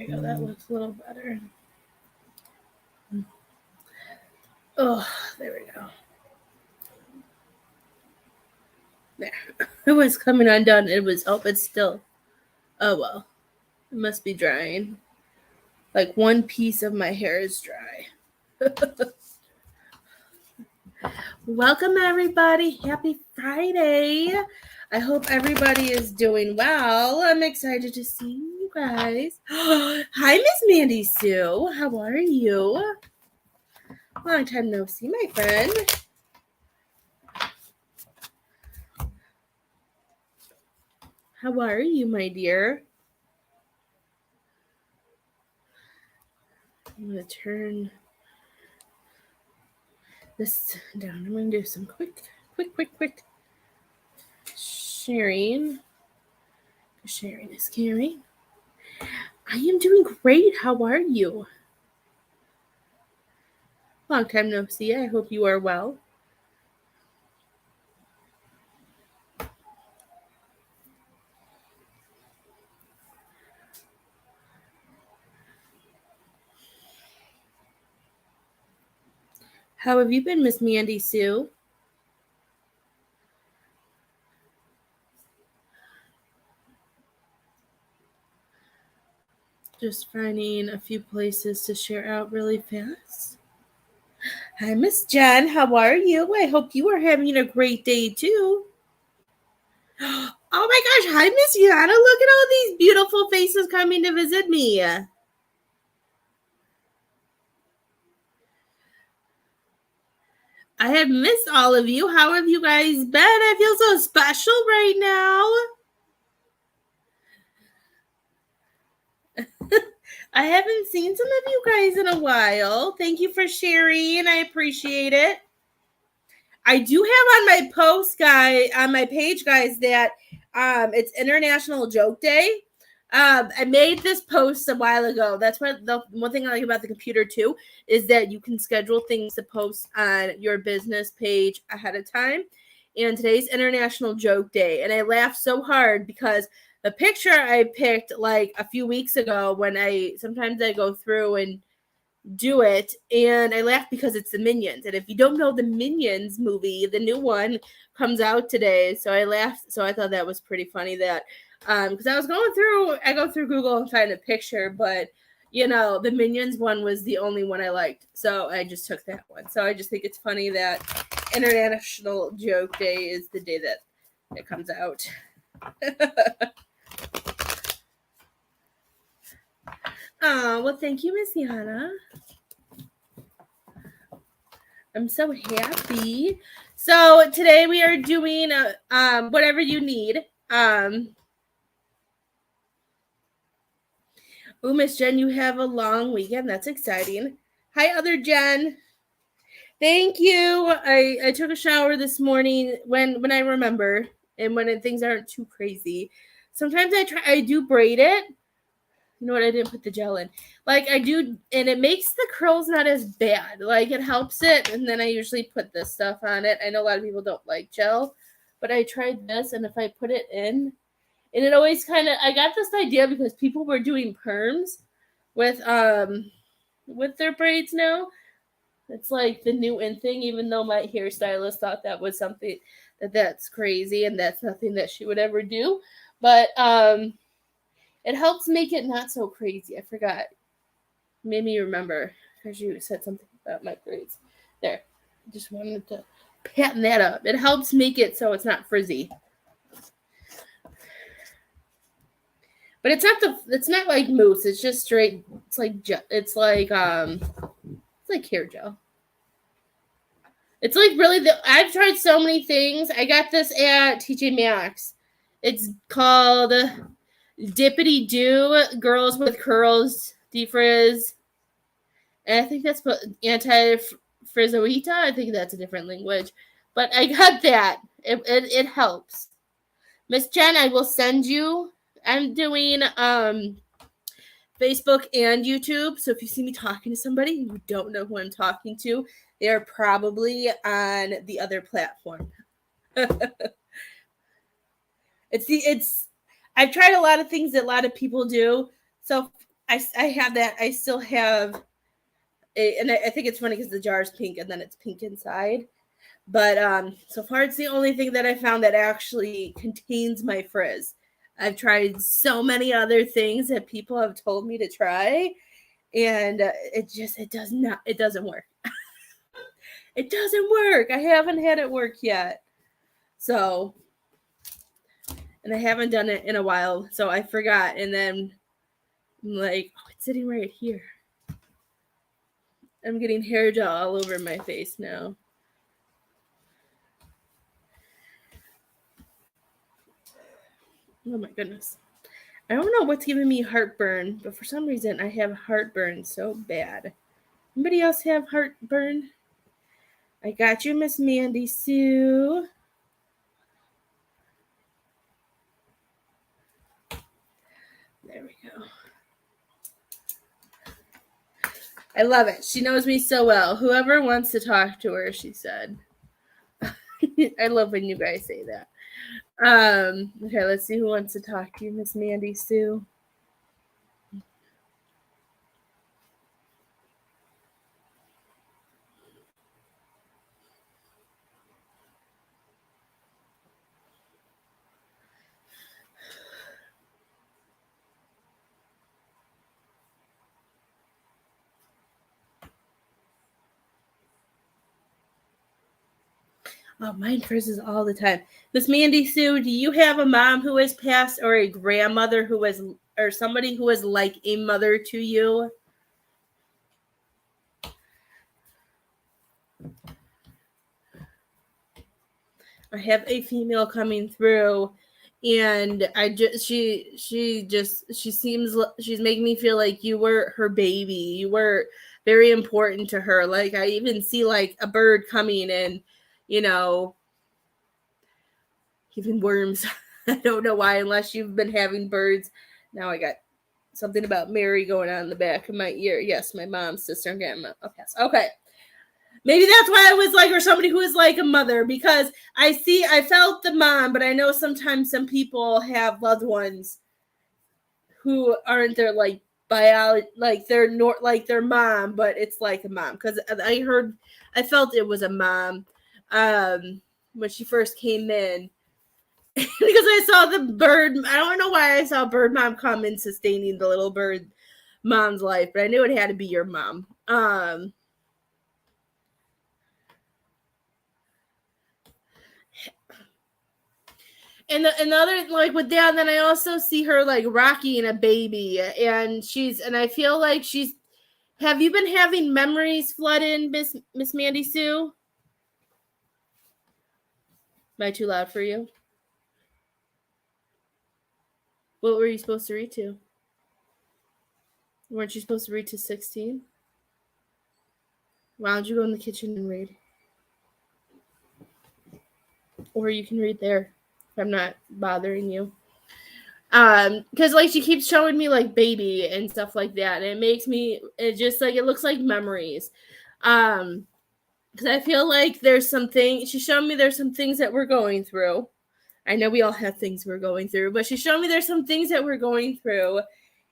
we go. That looks a little better. Oh, there we go. There. It was coming undone. It was, it's still. Oh, well. It must be drying. Like one piece of my hair is dry. Welcome, everybody. Happy Friday. I hope everybody is doing well. I'm excited to see you guys. Hi, Miss Mandy Sue. How are you? Long time no see, my friend. How are you, my dear? I'm going to turn this down. I'm going to do some quick sharing. Sharing is caring. I am doing great. How are you? Long time no see. I hope you are well. How have you been, Miss Mandy Sue? Just finding a few places to share out really fast. Hi, Miss Jen. How are you? I hope you are having a great day, too. Oh, my gosh. Hi, Miss Yana. Look at all these beautiful faces coming to visit me. I have missed all of you. How have you guys been? I feel so special right now. I haven't seen some of you guys in a while. Thank you for sharing. I appreciate it. I do have on my post, on my page, guys, that it's International Joke Day. I made this post a while ago. That's what the one thing I like about the computer too is that you can schedule things to post on your business page ahead of time. And today's International Joke Day, and I laughed so hard because the picture I picked like a few weeks ago when sometimes I go through and do it, and I laugh because it's the Minions. And if you don't know the Minions movie, the new one comes out today. So I laughed. So I thought that was pretty funny that because I go through Google and find a picture, but the Minions one was the only one I liked. So I just took that one. So I just think it's funny that International Joke Day is the day that it comes out. Oh, well, thank you, Miss Yana. I'm so happy. So today we are doing whatever you need. Miss Jen, you have a long weekend. That's exciting. Hi, other Jen. Thank you. I took a shower this morning when I remember and when things aren't too crazy. Sometimes I do braid it. You know what? I didn't put the gel in. Like I do, and it makes the curls not as bad. Like it helps it, and then I usually put this stuff on it. I know a lot of people don't like gel, but I tried this, and if I put it in, and it always I got this idea because people were doing perms with their braids now. It's like the new in thing, even though my hairstylist thought that was something that's crazy and that's nothing that she would ever do. But it helps make it not so crazy. I forgot. Made me remember because you said something about my braids. There. I just wanted to pattern that up. It helps make it so it's not frizzy. But it's not like mousse. It's just straight. It's like hair gel. It's like really I've tried so many things. I got this at TJ Maxx. It's called Dippity Doo Girls with Curls Defrizz. And I think that's anti-frizzoita. I think that's a different language. But I got that. It helps. Miss Jen, I will send you. I'm doing Facebook and YouTube. So if you see me talking to somebody and you don't know who I'm talking to, they are probably on the other platform. I've tried a lot of things that a lot of people do. So I have that. I still have and I think it's funny because the jar is pink and then it's pink inside. But so far it's the only thing that I found that actually contains my frizz. I've tried so many other things that people have told me to try, and it doesn't work. It doesn't work. I haven't had it work yet. So, and I haven't done it in a while, so I forgot. And then I'm like, oh, it's sitting right here. I'm getting hair gel all over my face now. Oh my goodness. I don't know what's giving me heartburn, but for some reason I have heartburn so bad. Anybody else have heartburn? I got you, Miss Mandy Sue. There we go. I love it. She knows me so well. Whoever wants to talk to her, she said. I love when you guys say that. Okay, let's see who wants to talk to you, Miss Mandy Sue. Oh, mine freezes all the time. Miss Mandy Sue, do you have a mom who has passed or a grandmother who was, or somebody who was like a mother to you? I have a female coming through, and she seems, she's making me feel like you were her baby. You were very important to her. Like I even see like a bird coming and, you know, even worms. I don't know why, unless you've been having birds. Now I got something about Mary going on in the back of my ear. Yes, my mom's sister and grandma. Okay. Maybe that's why I was like, or somebody who is like a mother, because I felt the mom, but I know sometimes some people have loved ones who aren't their like like they're like their mom, but it's like a mom. Because I felt it was a mom when she first came in. Because I saw the bird. I don't know why I saw bird mom come in sustaining the little bird mom's life, but I knew it had to be your mom. And another like with that, then I also see her like rocking a baby, and I feel like she's. Have you been having memories flood in, Miss Mandy Sue? Am I too loud for you? What were you supposed to read to? Weren't you supposed to read to 16? Why don't you go in the kitchen and read? Or you can read there if I'm not bothering you. Because like she keeps showing me like baby and stuff like that, and it makes me, it just like, it looks like memories. Because I feel like there's something, she showed me there's some things that we're going through. I know we all have things we're going through, but she showed me there's some things that we're going through.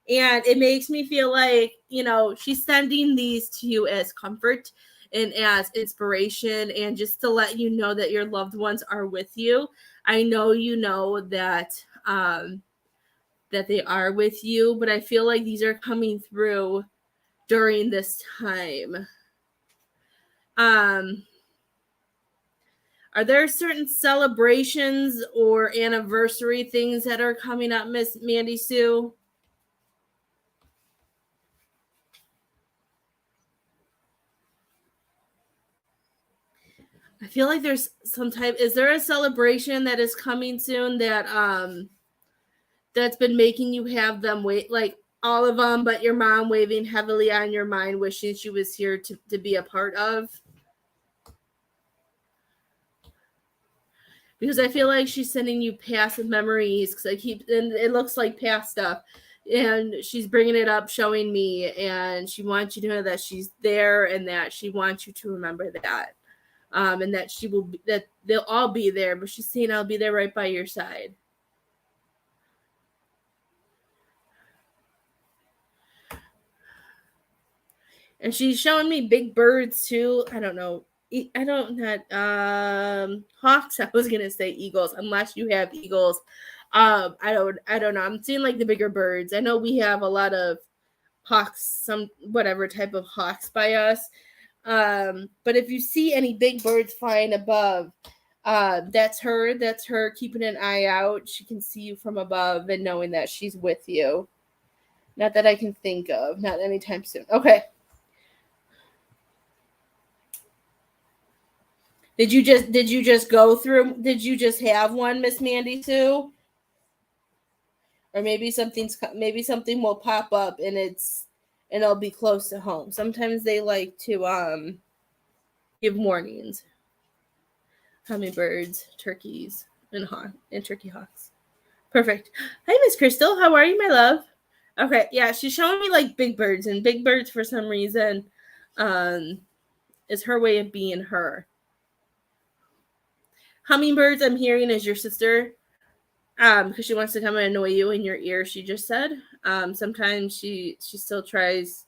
And it makes me feel like, you know, she's sending these to you as comfort and as inspiration, and just to let you know that your loved ones are with you. I know you know that that they are with you, but I feel like these are coming through during this time. Are there certain celebrations or anniversary things that are coming up, Miss Mandy Sue? I feel like there's some type. Is there a celebration that is coming soon that that's been making you have them wait, like all of them, but your mom waving heavily on your mind, wishing she was here to be a part of? Because I feel like she's sending you past memories, because and it looks like past stuff, and she's bringing it up, showing me, and she wants you to know that she's there and that she wants you to remember that, and that that they'll all be there, but she's saying I'll be there right by your side. And she's showing me big birds too. I don't know. Hawks. I was gonna say eagles, unless you have eagles. I don't know. I'm seeing like the bigger birds. I know we have a lot of hawks, some whatever type of hawks by us. But if you see any big birds flying above, that's her. That's her keeping an eye out. She can see you from above and knowing that she's with you. Not that I can think of. Not anytime soon. Okay. Did you just go through? Did you just have one, Miss Mandy Sue? Or maybe something will pop up and it'll be close to home. Sometimes they like to give warnings. Hummingbirds, turkeys, and turkey hawks. Perfect. Hi, Miss Crystal. How are you, my love? Okay, yeah, she's showing me like big birds, and big birds for some reason is her way of being her. Hummingbirds, I'm hearing, is your sister, because she wants to come and annoy you in your ear. She just said. Sometimes she still tries.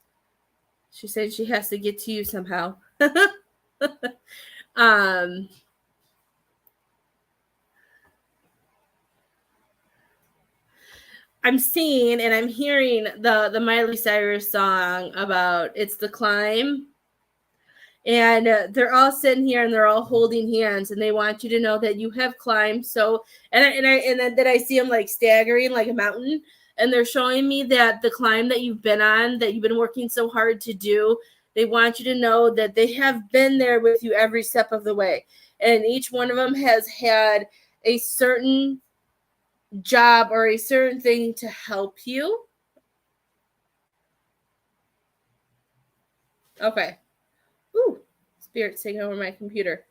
She said she has to get to you somehow. I'm seeing and I'm hearing the Miley Cyrus song about It's the Climb. And they're all sitting here and they're all holding hands and they want you to know that you have climbed. So, and then I see them like staggering like a mountain. And they're showing me that the climb that you've been on, that you've been working so hard to do, they want you to know that they have been there with you every step of the way. And each one of them has had a certain job or a certain thing to help you. Okay. Ooh, Spirit's taking over my computer.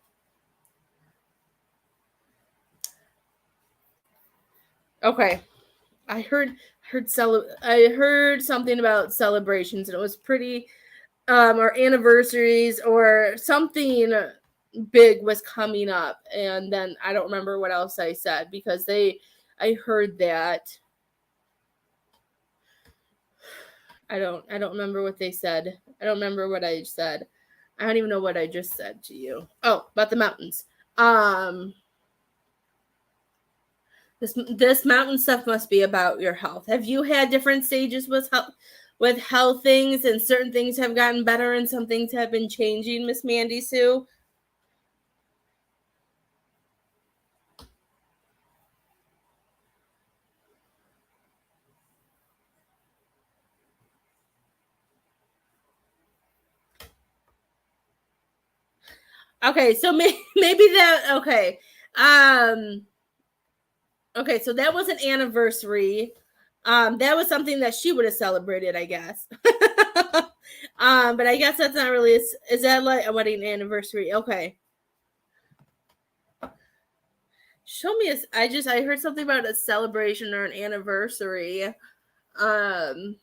Okay. I heard something about celebrations and it was pretty or anniversaries or something big was coming up, and then I don't remember what else I said because I heard that. I don't remember what they said. I don't remember what I said. I don't even know what I just said to you. Oh, about the mountains. This mountain stuff must be about your health. Have you had different stages with health things, and certain things have gotten better and some things have been changing, Miss Mandy Sue? Okay, so maybe that okay. Okay, so that was an anniversary. That was something that she would have celebrated, I guess. But I guess that's not really. Is that like a wedding anniversary? Okay. Show me. I heard something about a celebration or an anniversary. Um.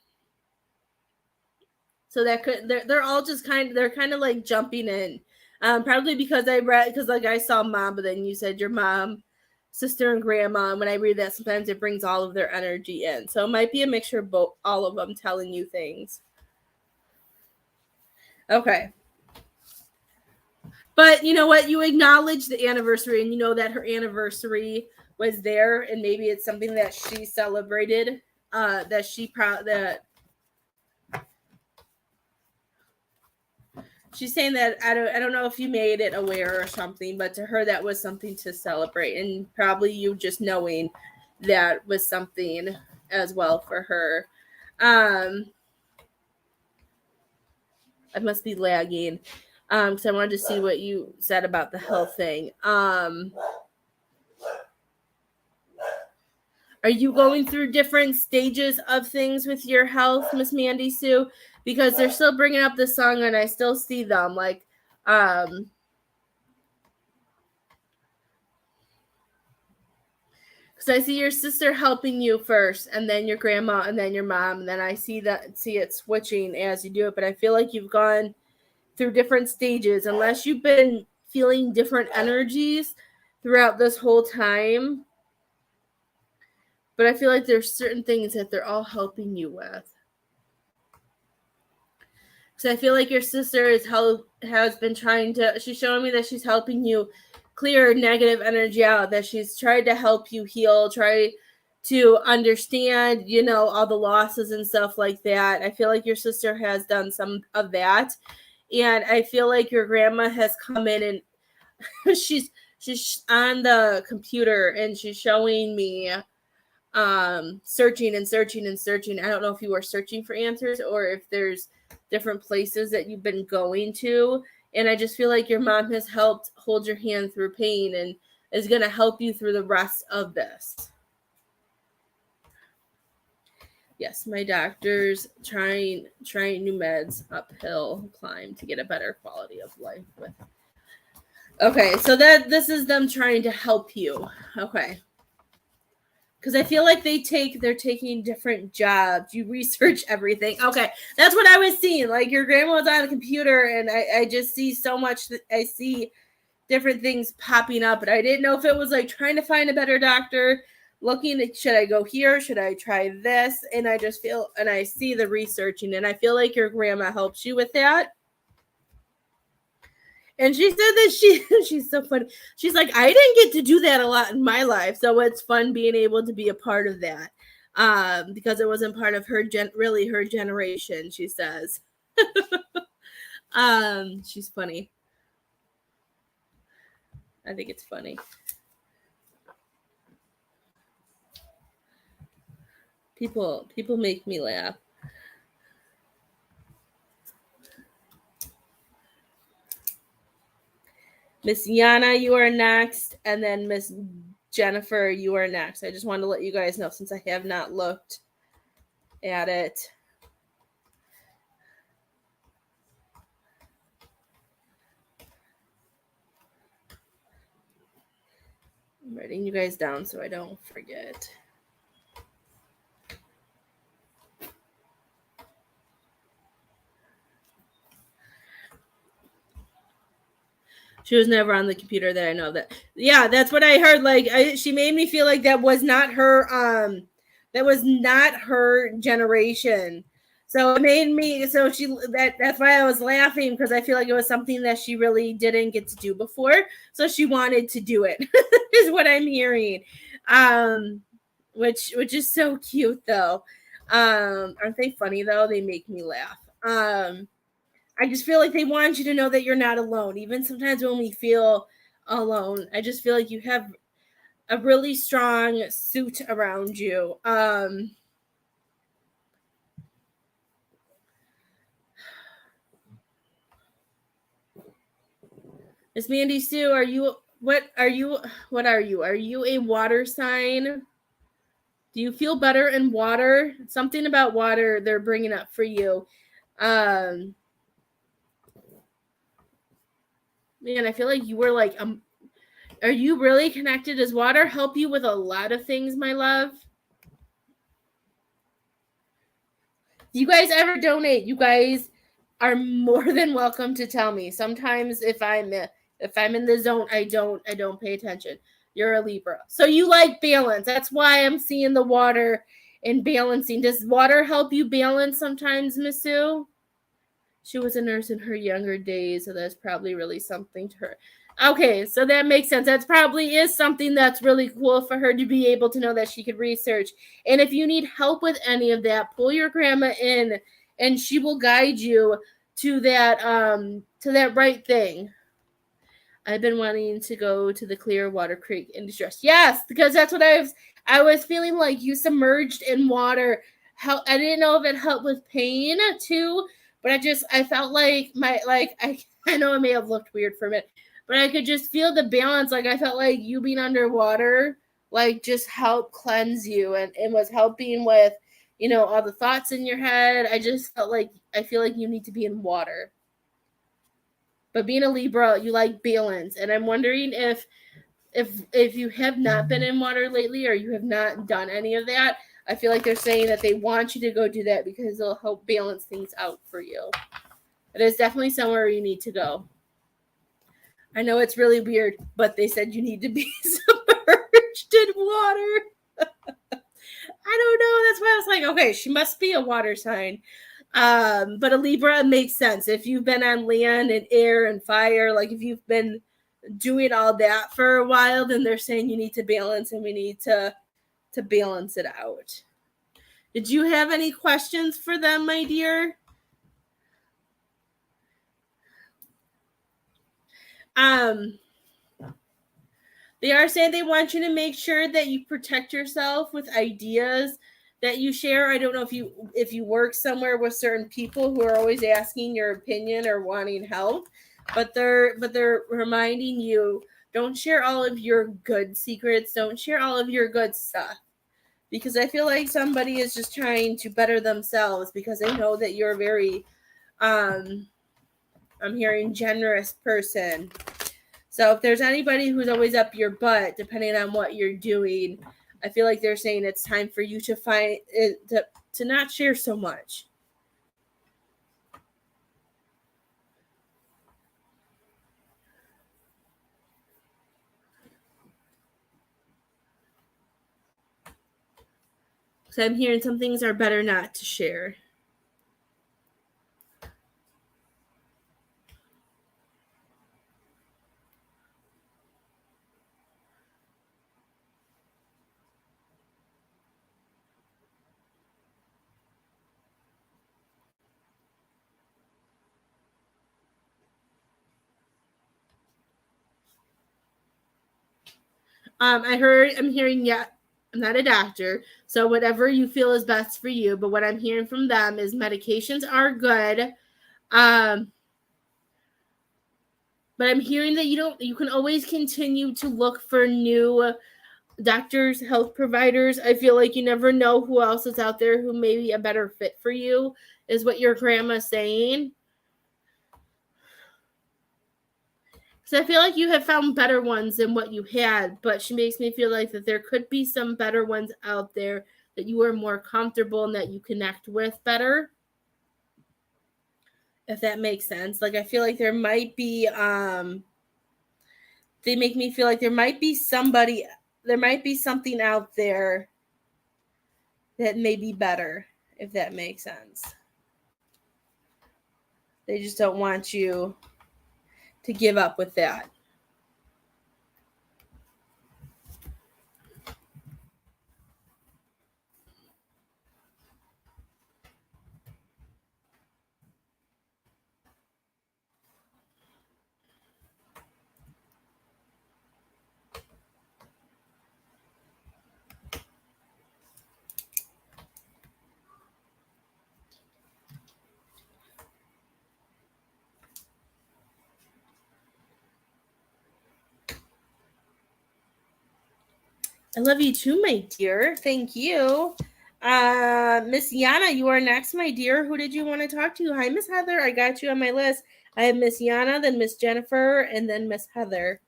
So that they're all just they're kind of like jumping in. Probably because like I saw mom, but then you said your mom, sister, and grandma. And when I read that, sometimes it brings all of their energy in. So it might be a mixture of both, all of them telling you things. Okay. But you know what? You acknowledge the anniversary and you know that her anniversary was there and maybe it's something that she celebrated, that she's saying that I don't know if you made it aware or something, but to her that was something to celebrate, and probably you just knowing that was something as well for her. I must be lagging because I wanted to see what you said about the health thing. Are you going through different stages of things with your health, Miss Mandy Sue? Because they're still bringing up this song, and I still see them like, because I see your sister helping you first, and then your grandma, and then your mom, and then I see it switching as you do it. But I feel like you've gone through different stages, unless you've been feeling different energies throughout this whole time. But I feel like there's certain things that they're all helping you with. So I feel like your sister has been trying to, she's showing me that she's helping you clear negative energy out, that she's tried to help you heal, try to understand, all the losses and stuff like that. I feel like your sister has done some of that. And I feel like your grandma has come in and she's on the computer and she's showing me searching and searching and searching. I don't know if you are searching for answers or if there's different places that you've been going to. And I just feel like your mom has helped hold your hand through pain and is going to help you through the rest of this. Yes, my doctor's trying new meds, uphill climb to get a better quality of life with. Okay, so this is them trying to help you. Okay. Because I feel like they're taking different jobs. You research everything. Okay, that's what I was seeing. Like your grandma was on the computer, and I just see so much. I see different things popping up, but I didn't know if it was like trying to find a better doctor, looking at should I go here, should I try this, and I just feel and I see the researching, and I feel like your grandma helps you with that. And she said that she's so funny. She's like, I didn't get to do that a lot in my life, so it's fun being able to be a part of that, because it wasn't part of her her generation. She says, she's funny. I think it's funny. People make me laugh. Miss Yana, you are next, and then Miss Jennifer, you are next. I just wanted to let you guys know since I have not looked at it. I'm writing you guys down so I don't forget. She was never on the computer that I know that. Yeah, that's what I heard. Like she made me feel like that was not her that was not her generation. So it made me so that's why I was laughing, because I feel like it was something that she really didn't get to do before. So she wanted to do it. Is what I'm hearing. Which is so cute though. Aren't they funny though? They make me laugh. I just feel like they want you to know that you're not alone. Even sometimes when we feel alone, I just feel like you have a really strong suit around you. Miss Mandy Sue, what are you? Are you a water sign? Do you feel better in water? Something about water they're bringing up for you. Man, I feel like you were like, are you really connected? Does water help you with a lot of things, my love? Do you guys ever donate? You guys are more than welcome to tell me. Sometimes if I'm in the zone, I don't pay attention. You're a Libra. So you like balance. That's why I'm seeing the water and balancing. Does water help you balance sometimes, Miss Sue? She was a nurse in her younger days, so that's probably really something to her. Okay, so that makes sense. That probably is something that's really cool for her to be able to know that she could research. And if you need help with any of that, pull your grandma in and she will guide you to that right thing. I've been wanting to go to the Clearwater Creek in distress. Yes, because that's what I was feeling like you submerged in water. I didn't know if it helped with pain too, but I felt like I know it may have looked weird for a minute, but I could just feel the balance. Like I felt like you being underwater, like just helped cleanse you and was helping with, all the thoughts in your head. I feel like you need to be in water. But being a Libra, you like balance, and I'm wondering if you have not been in water lately or you have not done any of that. I feel like they're saying that they want you to go do that because it'll help balance things out for you. It is definitely somewhere you need to go. I know it's really weird, but they said you need to be submerged in water. I don't know. That's why I was like, okay, she must be a water sign. But a Libra makes sense. If you've been on land and air and fire, like if you've been doing all that for a while, then they're saying you need to balance and we need to balance it out. Did you have any questions for them, my dear? They are saying they want you to make sure that you protect yourself with ideas that you share. I don't know if you work somewhere with certain people who are always asking your opinion or wanting help, but they're reminding you, don't share all of your good secrets, don't share all of your good stuff. Because I feel like somebody is just trying to better themselves because they know that you're a very I'm hearing generous person. So if there's anybody who's always up your butt, depending on what you're doing, I feel like they're saying it's time for you to find it to not share so much. So I'm hearing some things are better not to share. I'm hearing, yeah, I'm not a doctor, so whatever you feel is best for you. But what I'm hearing from them is medications are good. But I'm hearing that you can always continue to look for new doctors, health providers. I feel like you never know who else is out there who may be a better fit for you, is what your grandma's saying. So I feel like you have found better ones than what you had, but she makes me feel like that there could be some better ones out there that you are more comfortable and that you connect with better. If that makes sense. Like I feel like there might be they make me feel like there might be something out there that may be better, if that makes sense. They just don't want you to give up with that. I love you too, my dear. Thank you. Miss Yana, you are next, my dear. Who did you want to talk to? Hi, Miss Heather. I got you on my list. I have Miss Yana, then Miss Jennifer, and then Miss Heather.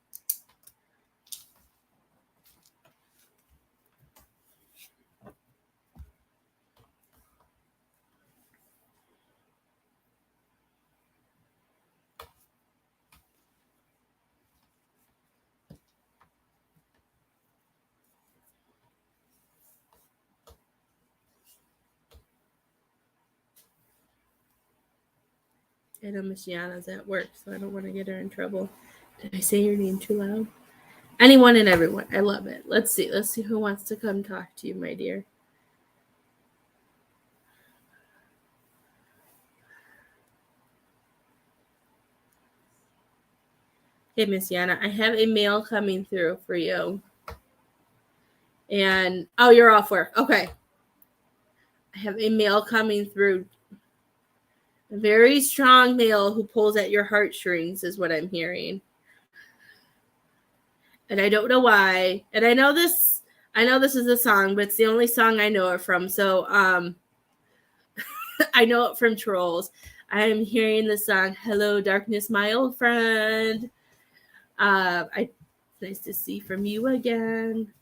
I know Miss Yana's at work, so I don't want to get her in trouble. Did I say your name too loud? Anyone and everyone. I love it. Let's see. Let's see who wants to come talk to you, my dear. Hey, Miss Yana, I have a mail coming through for you. And, oh, you're off work. Okay. I have a male coming through. A very strong male who pulls at your heartstrings is what I'm hearing. And I don't know why. And I know this is a song, but it's the only song I know it from. So I know it from Trolls. I am hearing the song Hello Darkness, My Old Friend. It's nice to see from you again.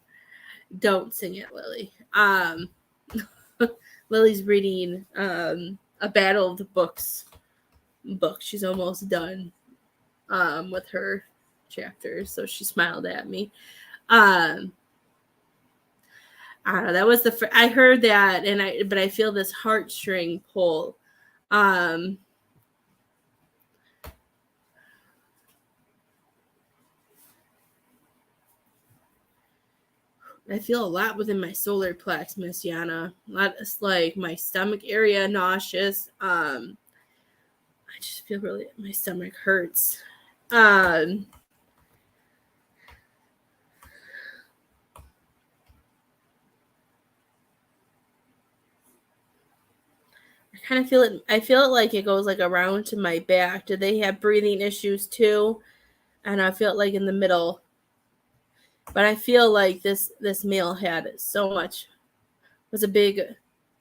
Don't sing it, Lily. Lily's reading a Battle of the Books book. She's almost done with her chapters, so she smiled at me. I don't know. That was I heard that, but I feel this heartstring pull Um, I feel a lot within my solar plex, Miss Yana. It's like my stomach area nauseous. I just feel really my stomach hurts. Um, I kind of feel it. I feel it like it goes like around to my back. Do they have breathing issues too? And I feel it like in the middle. But I feel like this meal had so much. Was a big.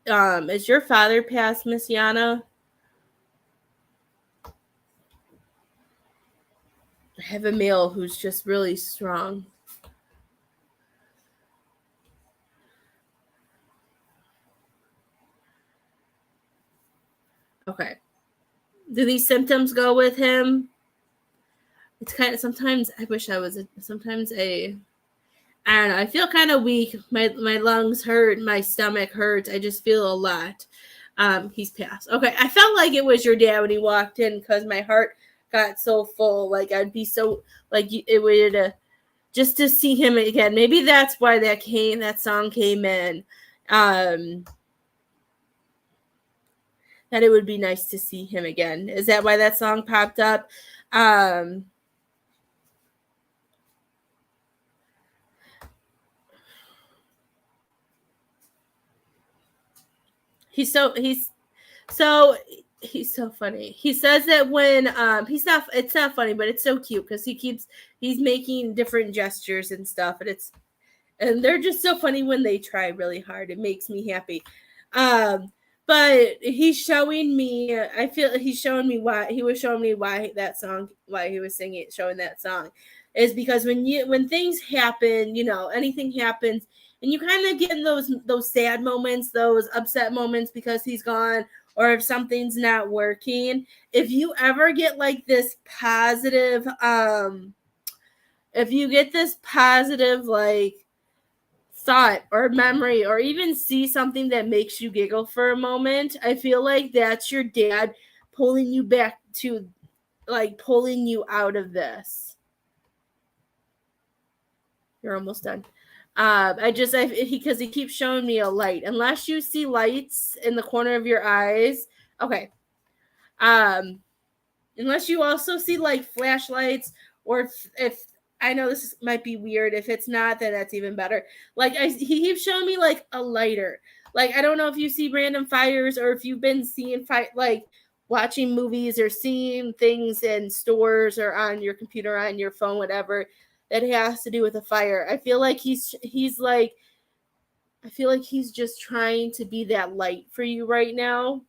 Is your father passed, Miss Yana? I have a male who's just really strong. Okay. Do these symptoms go with him? It's kind of sometimes I wish I was sometimes a I don't know. I feel kind of weak. My lungs hurt. My stomach hurts. I just feel a lot. He's passed. Okay, I felt like it was your dad when he walked in because my heart got so full. Like I'd be so like it would just to see him again. Maybe that's why that song came in. Um, that it would be nice to see him again. Is that why that song popped up? Um, he's so he's so funny. He says that when he's not it's not funny, but it's so cute because he's making different gestures and stuff, and they're just so funny when they try really hard. It makes me happy. But he's showing me I feel he's showing me why he was showing me why he was singing showing that song is because when things happen, anything happens and you kind of get in those sad moments, those upset moments because he's gone or if something's not working, if you ever get like this positive if you get this positive like thought or memory or even see something that makes you giggle for a moment, I feel like that's your dad pulling you back to like pulling you out of this. You're almost done. Because he keeps showing me a light. Unless you see lights in the corner of your eyes, okay. Um, Unless you also see like flashlights or if I know this might be weird. If it's not, then that's even better. Like he keeps showing me like a lighter. Like I don't know if you see random fires or if you've been seeing like watching movies or seeing things in stores or on your computer, on your phone, whatever that has to do with a fire. I feel like he's just trying to be that light for you right now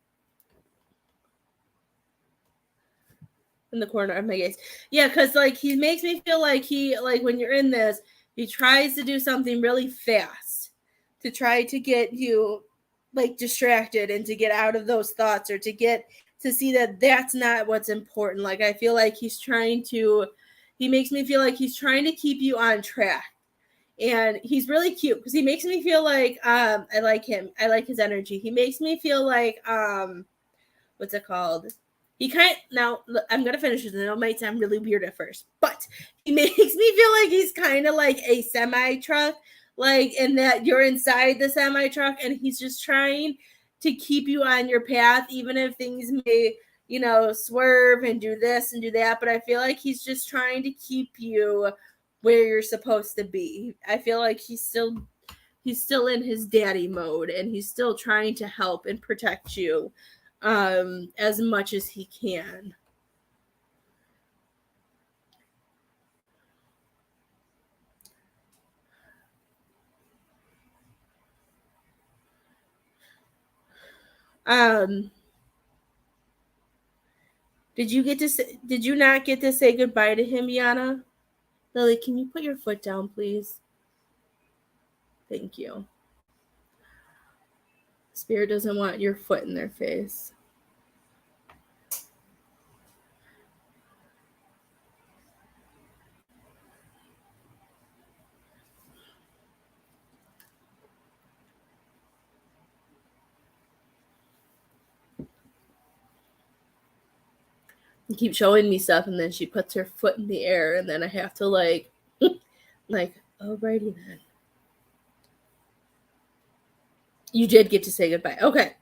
in the corner of my gaze. Yeah, because like he makes me feel like when you're in this, he tries to do something really fast to try to get you like distracted and to get out of those thoughts or to get to see that that's not what's important. Like I feel like he makes me feel like he's trying to keep you on track. And he's really cute because he makes me feel like I like him. I like his energy. He makes me feel like what's it called? He kind now I'm gonna finish this. I know it might sound really weird at first, but he makes me feel like he's kind of like a semi truck, like in that you're inside the semi truck and he's just trying to keep you on your path, even if things may swerve and do this and do that. But I feel like he's just trying to keep you where you're supposed to be. I feel like he's still in his daddy mode and he's still trying to help and protect you as much as he can. Um, did you not get to say goodbye to him, Yana? Lily, can you put your foot down, please? Thank you. Spirit doesn't want your foot in their face. keep showing me stuff, and then she puts her foot in the air, and then I have to like alrighty then. You did get to say goodbye. Okay.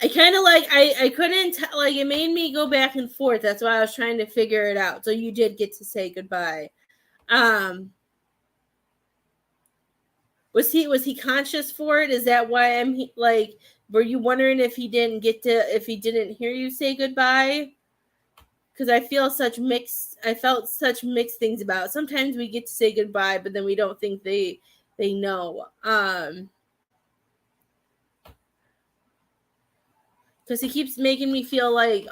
I kind of like I couldn't like it made me go back and forth. That's why I was trying to figure it out. So you did get to say goodbye. Was he conscious for it? Is that why like were you wondering if he didn't hear you say goodbye? Because I felt such mixed things about it. Sometimes we get to say goodbye, but then we don't think they know. Because he keeps making me feel like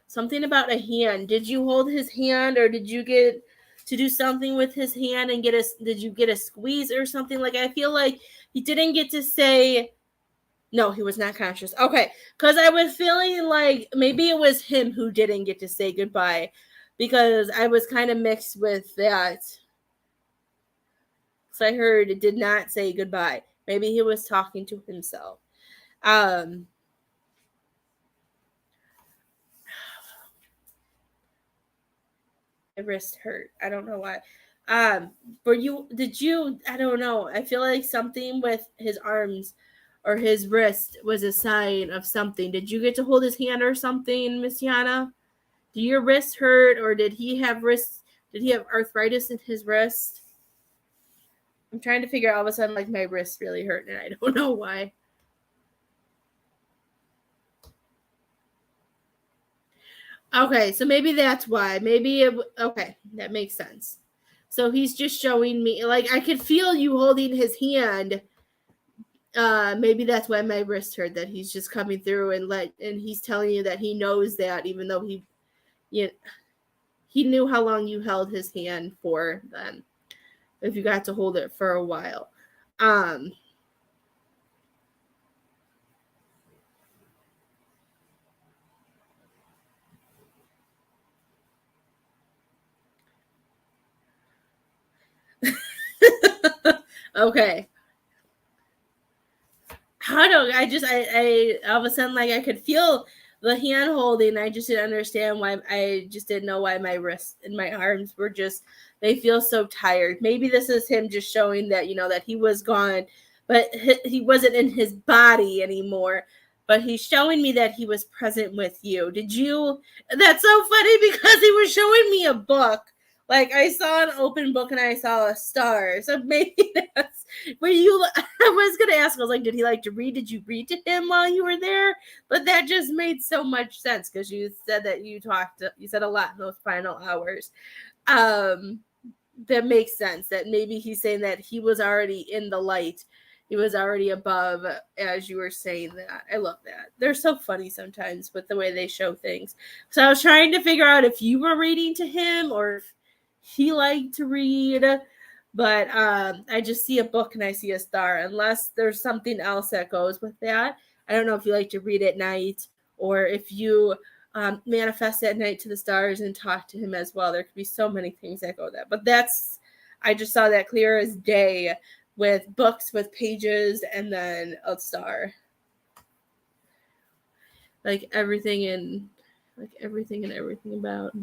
something about a hand. Did you hold his hand, or did you get to do something with his hand and did you get a squeeze or something? Like, I feel like he didn't get to say, no, he was not conscious. Okay, because I was feeling like maybe it was him who didn't get to say goodbye, because I was kind of mixed with that. So I heard it did not say goodbye. Maybe he was talking to himself. My wrist hurt. I don't know why. I don't know. I feel like something with his arms or his wrist was a sign of something. Did you get to hold his hand or something, Miss Yana? Do your wrist hurt, or did he have arthritis in his wrist? I'm trying to figure out, all of a sudden, like, my wrist really hurt and I don't know why. Okay, so maybe that's why. Okay, that makes sense. So he's just showing me, like, I could feel you holding his hand. Maybe that's why my wrist hurt, that he's just coming through and he's telling you that he knows that, even though he knew how long you held his hand for then, if you got to hold it for a while. Okay. I all of a sudden, like, I could feel the hand holding. I just didn't understand why. I just didn't know why my wrists and my arms were just, they feel so tired. Maybe this is him just showing that, that he was gone, but he wasn't in his body anymore. But he's showing me that he was present with you. That's so funny, because he was showing me a book. Like, I saw an open book and I saw a star. So maybe that's where I was going to ask, I was like, did he like to read? Did you read to him while you were there? But that just made so much sense, because you said that you said a lot in those final hours. That makes sense, that maybe he's saying that he was already in the light. He was already above, as you were saying that. I love that. They're so funny sometimes with the way they show things. So I was trying to figure out if you were reading to him or if he liked to read. But I just see a book and I see a star, unless there's something else that goes with that. I don't know if you like to read at night, or if you manifest at night to the stars and talk to him as well. There could be so many things that go with that. But I just saw that clear as day, with books with pages and then a star. Like everything and everything about.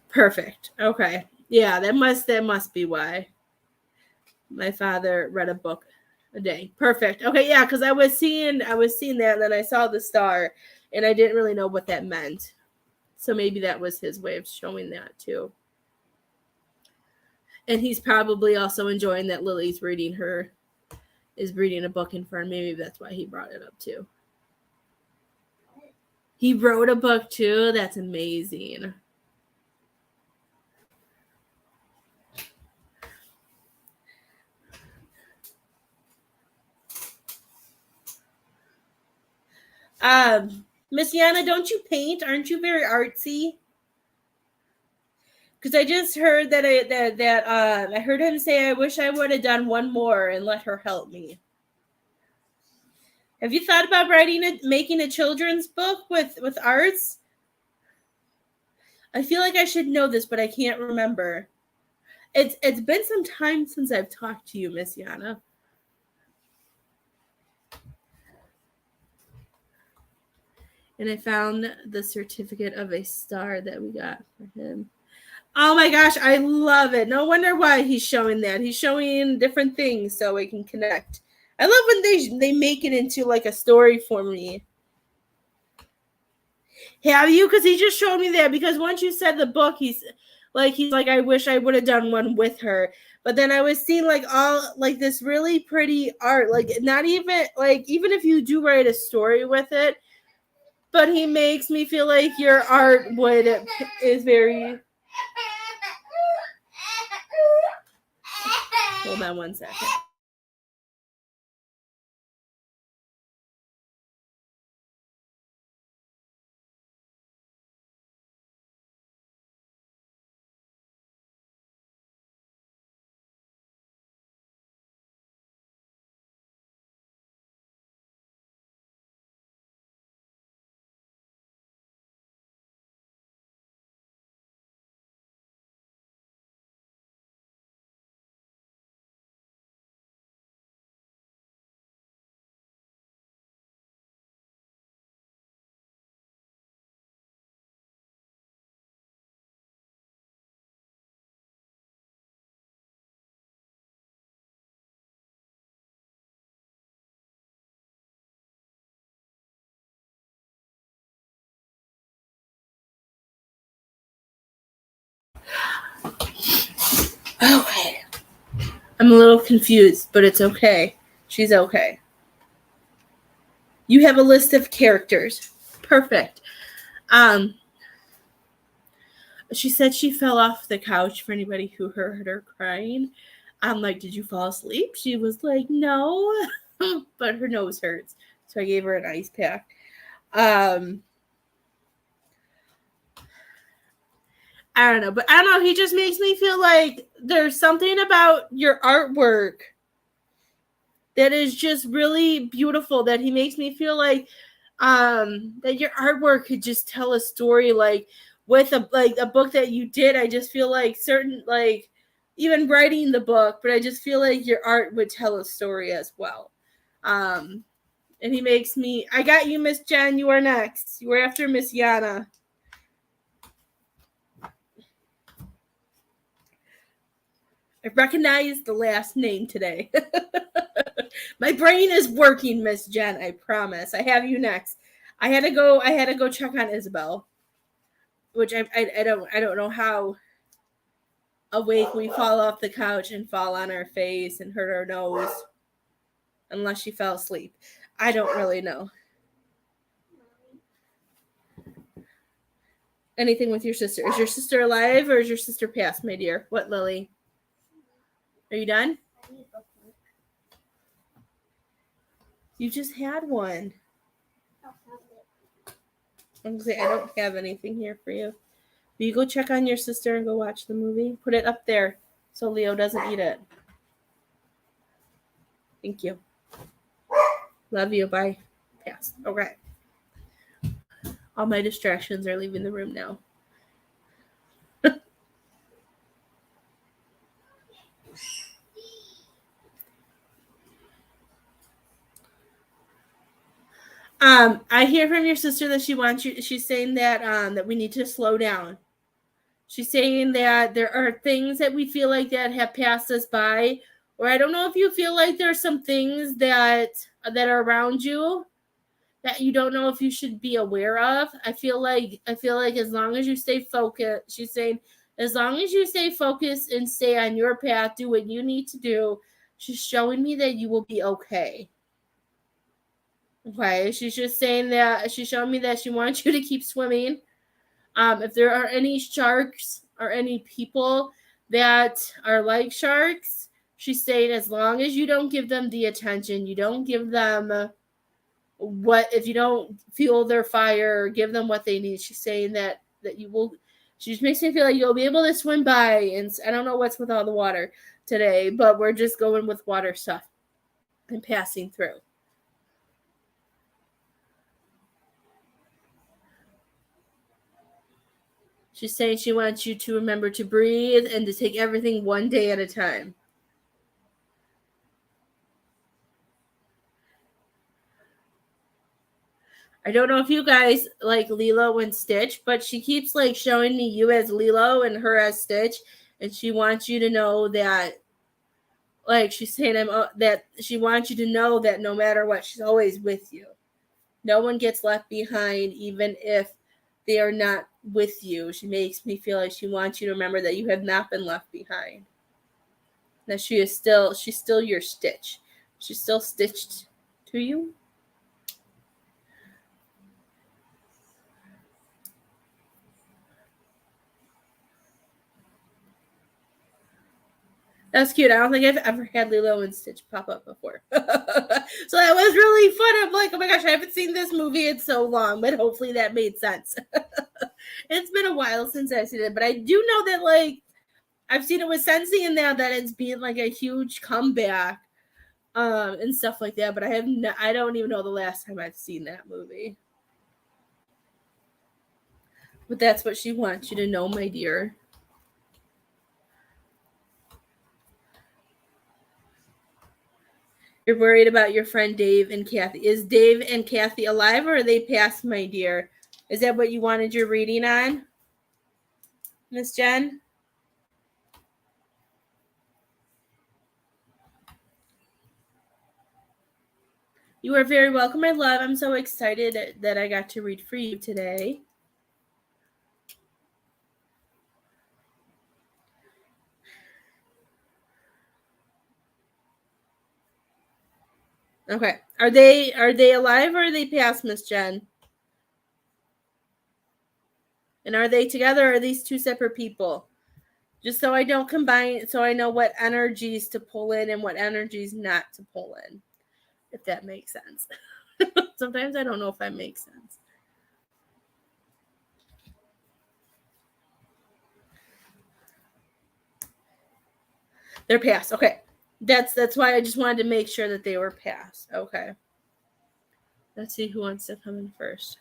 Perfect. Okay. Yeah, that must be why my father read a book a day. Perfect. Okay, yeah, because I was seeing that, and then I saw the star, and I didn't really know what that meant. So maybe that was his way of showing that too. And he's probably also enjoying that Lily's reading a book in front. Maybe that's why he brought it up too. He wrote a book too. That's amazing. Miss Yana, don't you paint? Aren't you very artsy? Because I just heard that I heard him say, I wish I would have done one more and let her help me. Have you thought about making a children's book with arts? I feel like I should know this, but I can't remember. It's been some time since I've talked to you, Miss Yana. And I found the certificate of a star that we got for him. Oh my gosh, I love it. No wonder why he's showing that. He's showing different things so we can connect. I love when they make it into like a story for me. Have you? Because he just showed me that. Because once you said the book, he's like, I wish I would have done one with her. But then I was seeing like all like this really pretty art. Like not even like even if you do write a story with it, but he makes me feel like your art is very. Hold on one second. Okay. I'm a little confused, but it's okay. She's okay. You have a list of characters. Perfect. She said she fell off the couch for anybody who heard her crying. I'm like, did you fall asleep? She was like, no, but her nose hurts. So I gave her an ice pack. I don't know, but I don't know. He just makes me feel like there's something about your artwork that is just really beautiful that he makes me feel like that your artwork could just tell a story like with a book that you did. I just feel like certain like even writing the book, but I just feel like your art would tell a story as well. And he makes me I got you, Miss Jen, you are next. You are after Miss Yana. I recognize the last name today. My brain is working, Miss Jen. I promise. I have you next. I had to go check on Isabel, which I don't know how awake we fall off the couch and fall on our face and hurt our nose, unless she fell asleep. I don't really know. Anything with your sister? Is your sister alive or is your sister passed, my dear? What, Lily? Are you done? You just had one. I'm gonna say I don't have anything here for you. Will you go check on your sister and go watch the movie? Put it up there so Leo doesn't eat it. Thank you. Love you. Bye. Pass. Okay. All my distractions are leaving the room now. I hear from your sister that she wants you. She's saying that that we need to slow down. She's saying that there are things that we feel like that have passed us by, or I don't know if you feel like there's some things that are around you that you don't know if you should be aware of. I feel like as long as you stay focused, she's saying as long as you stay focused and stay on your path, do what you need to do, she's showing me that you will be okay. Okay, she's just saying that she's showing me that she wants you to keep swimming. If there are any sharks or any people that are like sharks, she's saying as long as you don't give them the attention, you don't give them if you don't fuel their fire, give them what they need. She's saying that you will. She just makes me feel like you'll be able to swim by, and I don't know what's with all the water today, but we're just going with water stuff and passing through. She's saying she wants you to remember to breathe and to take everything one day at a time. I don't know if you guys like Lilo and Stitch, but she keeps like showing me you as Lilo and her as Stitch, and she wants you to know that, like she's saying, that she wants you to know that no matter what, she's always with you. No one gets left behind, even if they are not with you. She makes me feel like she wants you to remember that you have not been left behind. That she's still your Stitch. She's still stitched to you. That's cute. I don't think I've ever had Lilo and Stitch pop up before. So that was really fun. I'm like, oh my gosh, I haven't seen this movie in so long, but hopefully that made sense. It's been a while since I've seen it, but I do know that like I've seen it with Sensi and that it's been like a huge comeback and stuff like that, but I don't even know the last time I've seen that movie. But that's what she wants you to know, my dear. You're worried about your friend Dave and Kathy. Is Dave and Kathy alive or are they passed, my dear? Is that what you wanted your reading on, Miss Jen? You are very welcome, my love. I'm so excited that I got to read for you today. Okay. Are they alive or are they passed, Miss Jen? And are they together or are these two separate people? Just so I don't combine, so I know what energies to pull in and what energies not to pull in, if that makes sense. Sometimes I don't know if that makes sense. They're passed. Okay. That's why I just wanted to make sure that they were passed. Okay. Let's see who wants to come in first.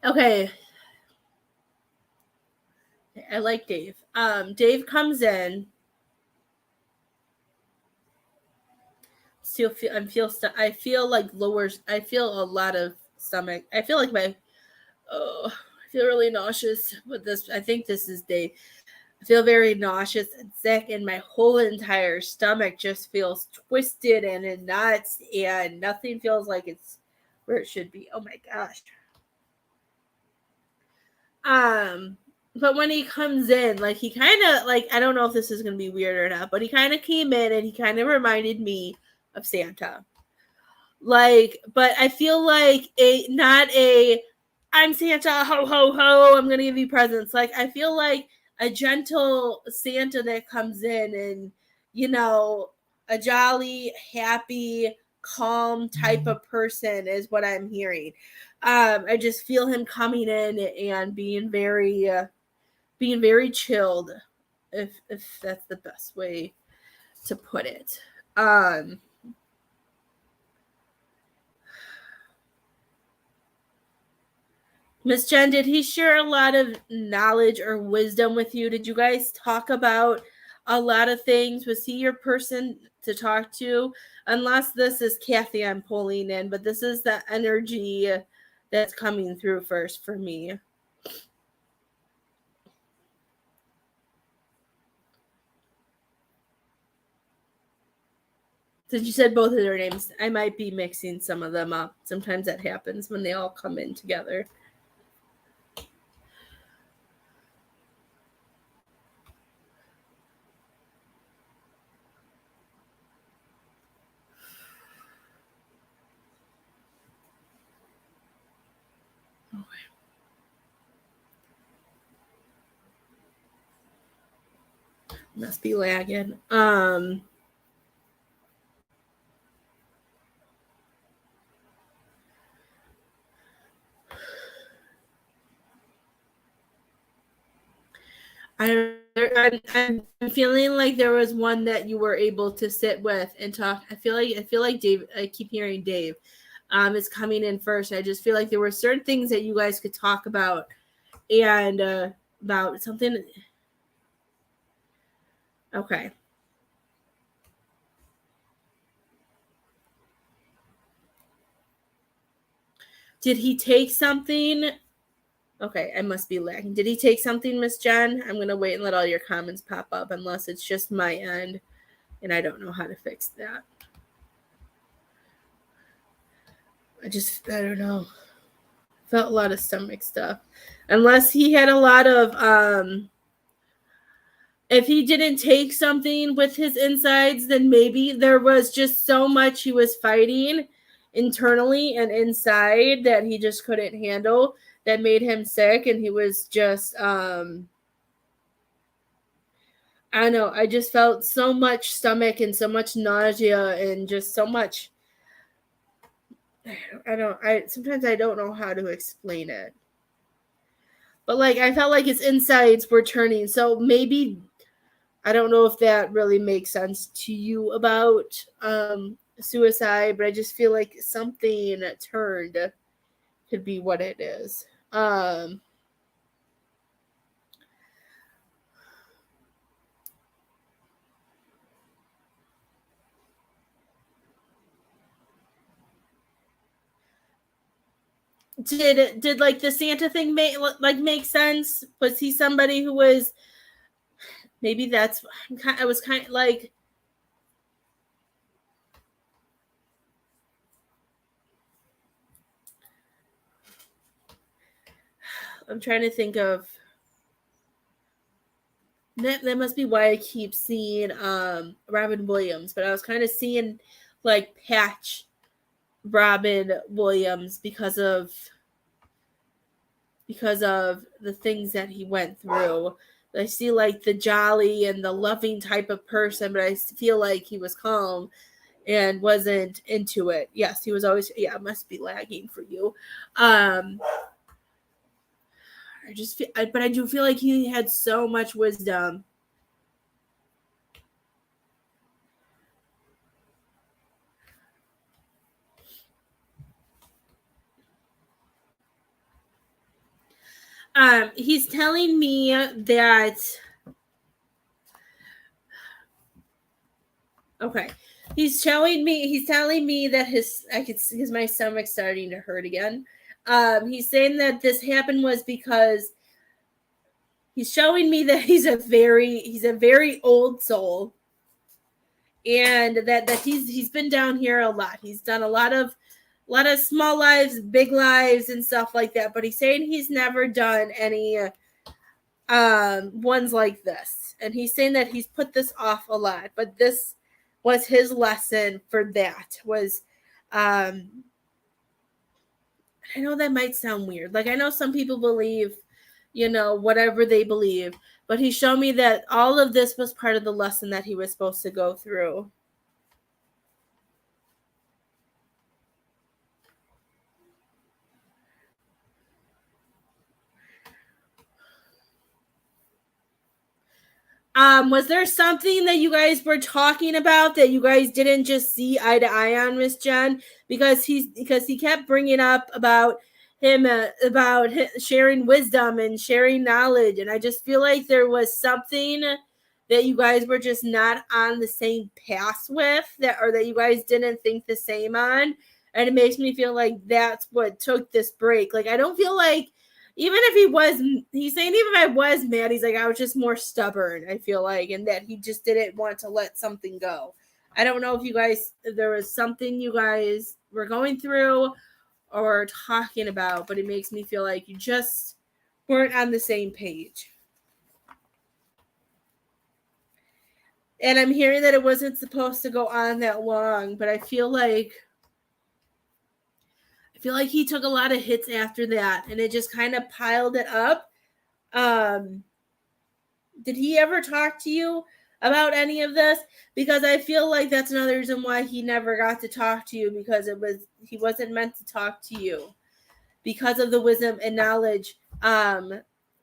Okay. I like Dave. Dave comes in. I feel like lowers. I feel a lot of stomach. I feel like I feel really nauseous with this. I think this is Dave. I feel very nauseous and sick, and my whole entire stomach just feels twisted and in knots, and nothing feels like it's where it should be. Oh my gosh. But when he comes in, like he kind of like I don't know if this is gonna be weird or not, but he kind of came in and he kind of reminded me of Santa. Like, but I feel like I'm Santa, ho ho ho, I'm gonna give you presents. Like I feel like a gentle Santa that comes in and a jolly, happy, calm type of person is what I'm hearing. I just feel him coming in and being very chilled, if that's the best way to put it. Miss Jen, did he share a lot of knowledge or wisdom with you? Did you guys talk about a lot of things? Was he your person to talk to? Unless this is Kathy I'm pulling in, but this is the energy that's coming through first for me. Since you said both of their names, I might be mixing some of them up. Sometimes that happens when they all come in together. Must be lagging. I'm feeling like there was one that you were able to sit with and talk. I feel like Dave. I keep hearing Dave. is coming in first. I just feel like there were certain things that you guys could talk about, and about something. Okay. Did he take something? Okay, I must be lagging. Did he take something, Miss Jen? I'm going to wait and let all your comments pop up, unless it's just my end, and I don't know how to fix that. I don't know. Felt a lot of stomach stuff. Unless he had a lot of, if he didn't take something with his insides, then maybe there was just so much he was fighting internally and inside that he just couldn't handle, that made him sick, and he was just, I don't know, I just felt so much stomach and so much nausea and just so much, sometimes I don't know how to explain it. But like, I felt like his insides were turning, so maybe, I don't know if that really makes sense to you about suicide, but I just feel like something turned could be what it is. Did like the Santa thing make sense? Was he somebody who was, maybe that's, I was kind of like, I'm trying to think of, that must be why I keep seeing Robin Williams, but I was kind of seeing like Patch Robin Williams because of the things that he went through. I see like the jolly and the loving type of person, but I feel like he was calm and wasn't into it. Yes, he was always, yeah, it must be lagging for you. I just feel, but I do feel like he had so much wisdom. He's telling me that, okay, he's telling me that because my stomach's starting to hurt again. He's saying that this happened was because he's showing me that he's a very old soul, and that he's been down here a lot. He's done a lot of small lives, big lives, and stuff like that. But he's saying he's never done any ones like this, and he's saying that he's put this off a lot. But this was his lesson for that. Was I know that might sound weird. Like, I know some people believe, whatever they believe, but he showed me that all of this was part of the lesson that he was supposed to go through. Was there something that you guys were talking about that you guys didn't just see eye to eye on, Miss Jen? Because he kept bringing up about him, sharing wisdom and sharing knowledge, and I just feel like there was something that you guys were just not on the same path with, or that you guys didn't think the same on, and it makes me feel like that's what took this break. Like, I don't feel like, even if he's saying even if I was mad, he's like, I was just more stubborn, I feel like, and that he just didn't want to let something go. I don't know if there was something you guys were going through or talking about, but it makes me feel like you just weren't on the same page. And I'm hearing that it wasn't supposed to go on that long, but I feel like he took a lot of hits after that, and it just kind of piled it up. Did he ever talk to you about any of this? Because I feel like that's another reason why he never got to talk to you, because he wasn't meant to talk to you because of the wisdom and knowledge.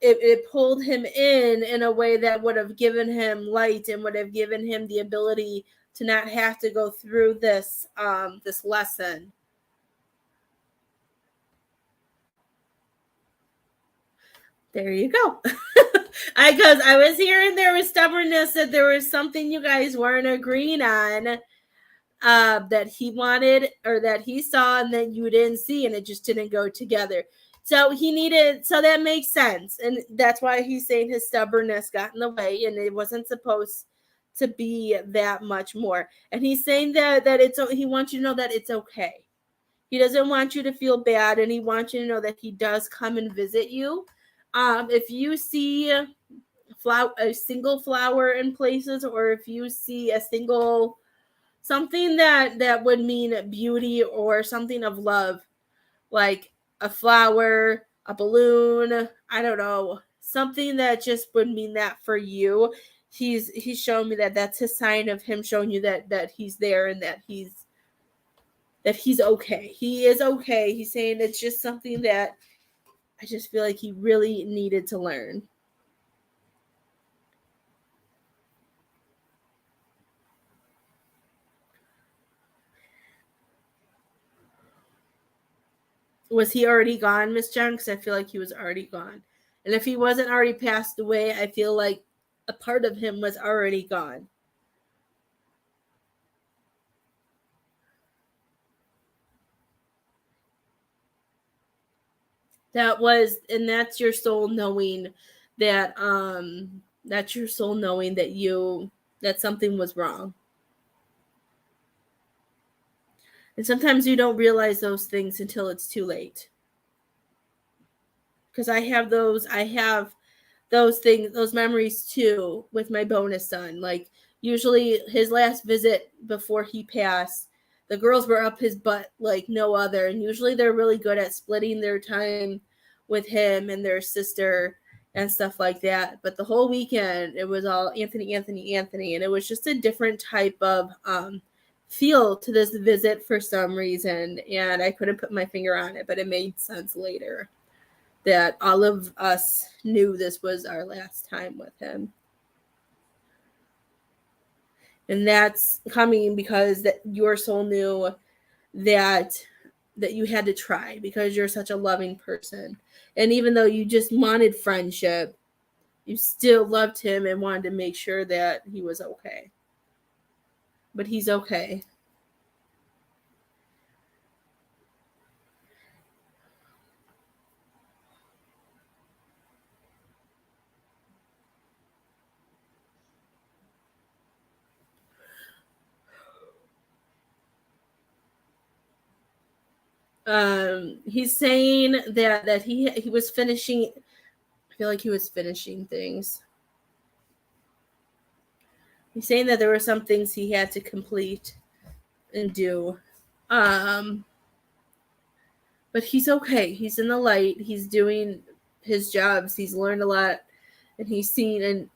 It pulled him in a way that would have given him light and would have given him the ability to not have to go through this lesson. There you go. Because I was hearing there was stubbornness, that there was something you guys weren't agreeing on, that he wanted or that he saw and that you didn't see, and it just didn't go together. So so that makes sense. And that's why he's saying his stubbornness got in the way and it wasn't supposed to be that much more. And he's saying that he wants you to know that it's okay. He doesn't want you to feel bad, and he wants you to know that he does come and visit you. If you see a single flower in places, or if you see a single something that would mean beauty or something of love, like a flower, a balloon, I don't know, something that just would mean that for you. He's showing me that that's a sign of him showing you that he's there, and that he's okay. He is okay. He's saying it's just something that I just feel like he really needed to learn. Was he already gone, Miss Jen? Because I feel like he was already gone. And if he wasn't already passed away, I feel like a part of him was already gone. That's your soul knowing that's your soul knowing that something was wrong. And sometimes you don't realize those things until it's too late. Because I have those things, those memories too, with my bonus son. Like, usually his last visit before he passed, the girls were up his butt like no other. And usually they're really good at splitting their time with him and their sister and stuff like that. But the whole weekend, it was all Anthony, Anthony, Anthony. And it was just a different type of feel to this visit for some reason. And I couldn't put my finger on it, but it made sense later that all of us knew this was our last time with him. And that's coming because that your soul knew that you had to try, because you're such a loving person. And even though you just wanted friendship, you still loved him and wanted to make sure that he was okay. But he's okay. He's saying that he was finishing. I feel like he was finishing things. He's saying that there were some things he had to complete and do. Um, but he's okay. He's in the light. He's doing his jobs. He's learned a lot, and he's seen, and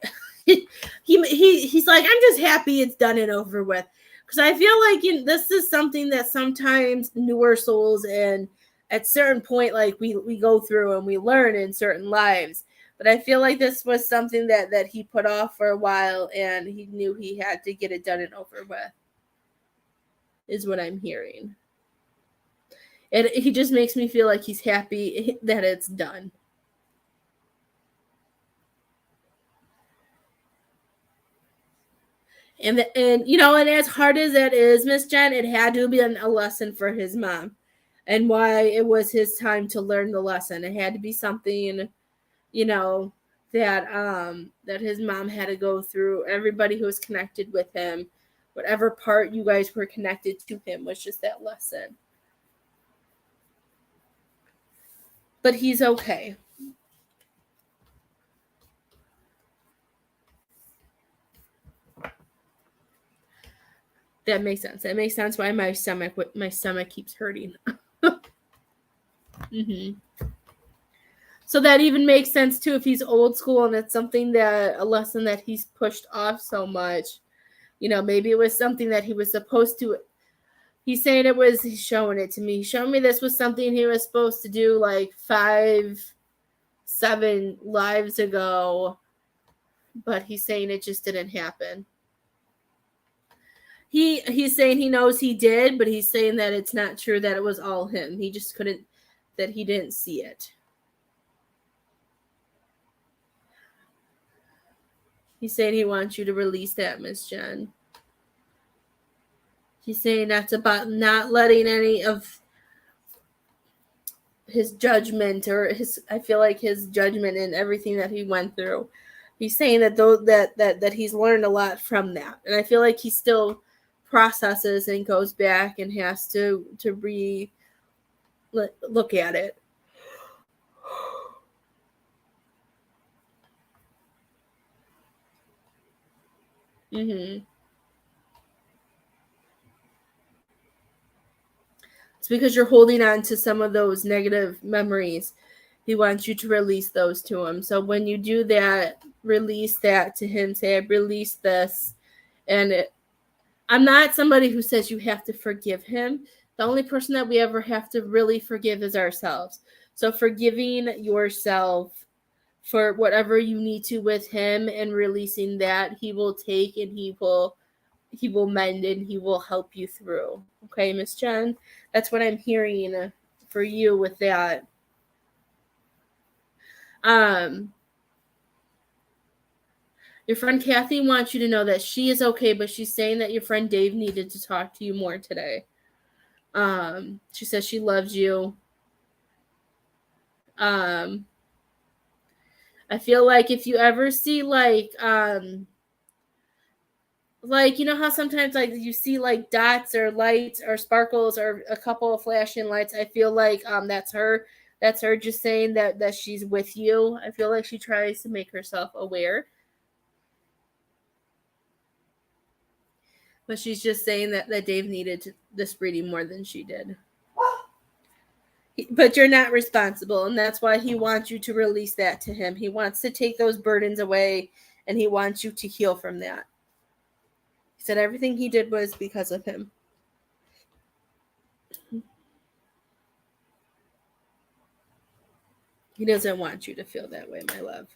he's like, I'm just happy it's done and over with. Because I feel like this is something that sometimes newer souls, and at certain point, like we go through and we learn in certain lives. But I feel like this was something that he put off for a while, and he knew he had to get it done and over with, is what I'm hearing. And he just makes me feel like he's happy that it's done. And and as hard as that is, Miss Jen, it had to be a lesson for his mom, and why it was his time to learn the lesson. It had to be something, that his mom had to go through. Everybody who was connected with him, whatever part you guys were connected to him, was just that lesson. But he's okay. That makes sense. That makes sense why my stomach keeps hurting. Mm-hmm. So that even makes sense too if he's old school and it's something a lesson that he's pushed off so much. Maybe it was something that he was supposed to. He's saying he's showing it to me. He's showing me this was something he was supposed to do like 5, 7 lives ago, but he's saying it just didn't happen. He's saying he knows he did, but he's saying that it's not true, that it was all him. He just couldn't, that he didn't see it. He's saying he wants you to release that, Miss Jen. He's saying that's about not letting any of his judgment or I feel like his judgment and everything that he went through. He's saying that that he's learned a lot from that. And I feel like he still processes and goes back and has to look at it. Mm-hmm. It's because you're holding on to some of those negative memories. He wants you to release those to him. So when you do that, release that to him. Say, I release this. And I'm not somebody who says you have to forgive him. The only person that we ever have to really forgive is ourselves. So forgiving yourself for whatever you need to with him and releasing that, he will take and he will mend and he will help you through. Okay, Miss Jen? That's what I'm hearing for you with that. Your friend Kathy wants you to know that she is okay, but she's saying that your friend Dave needed to talk to you more today. She says she loves you. I feel like if you ever see like you know how sometimes like you see like dots or lights or sparkles or a couple of flashing lights, I feel like that's her just saying that she's with you. I feel like she tries to make herself aware, but she's just saying that Dave needed this reading more than she did. But you're not responsible, and that's why he wants you to release that to him. He wants to take those burdens away, and he wants you to heal from that. He said everything he did was because of him. He doesn't want you to feel that way, my love.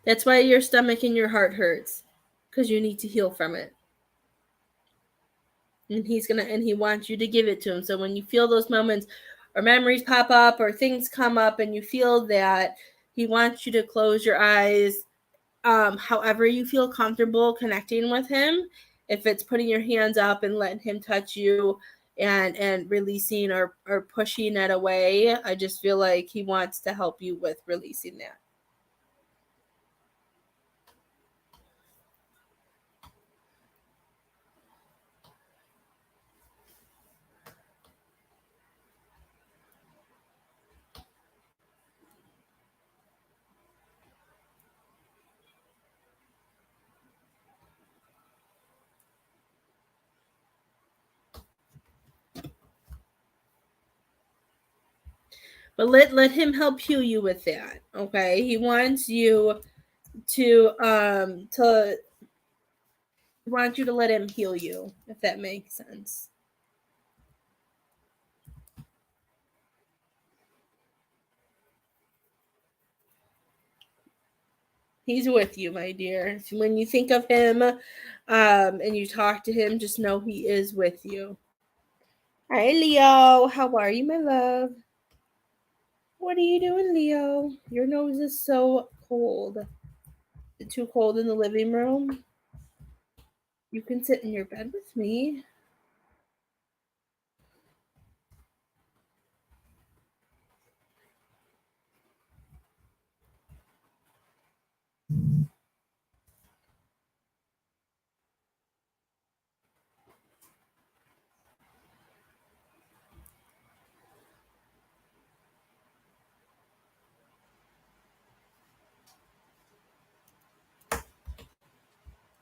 That's why your stomach and your heart hurts, because you need to heal from it. And he wants you to give it to him. So when you feel those moments or memories pop up or things come up and you feel that, he wants you to close your eyes, however you feel comfortable connecting with him. If it's putting your hands up and letting him touch you and releasing or pushing it away, I just feel like he wants to help you with releasing that. But let him help heal you with that. Okay? He wants you to want you to let him heal you, if that makes sense. He's with you, my dear. When you think of him and you talk to him, just know he is with you. Hi, Leo. How are you, my love? What are you doing, Leo? Your nose is so cold. Is it too cold in the living room? You can sit in your bed with me.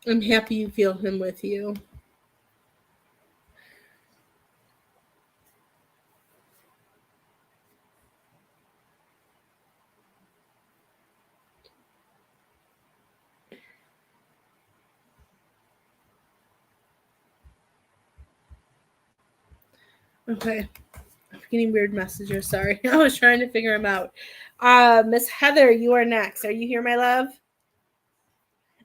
I'm happy you feel him with you. Okay. I'm getting weird messages. Sorry. I was trying to figure them out. Miss Heather, you are next. Are you here, my love?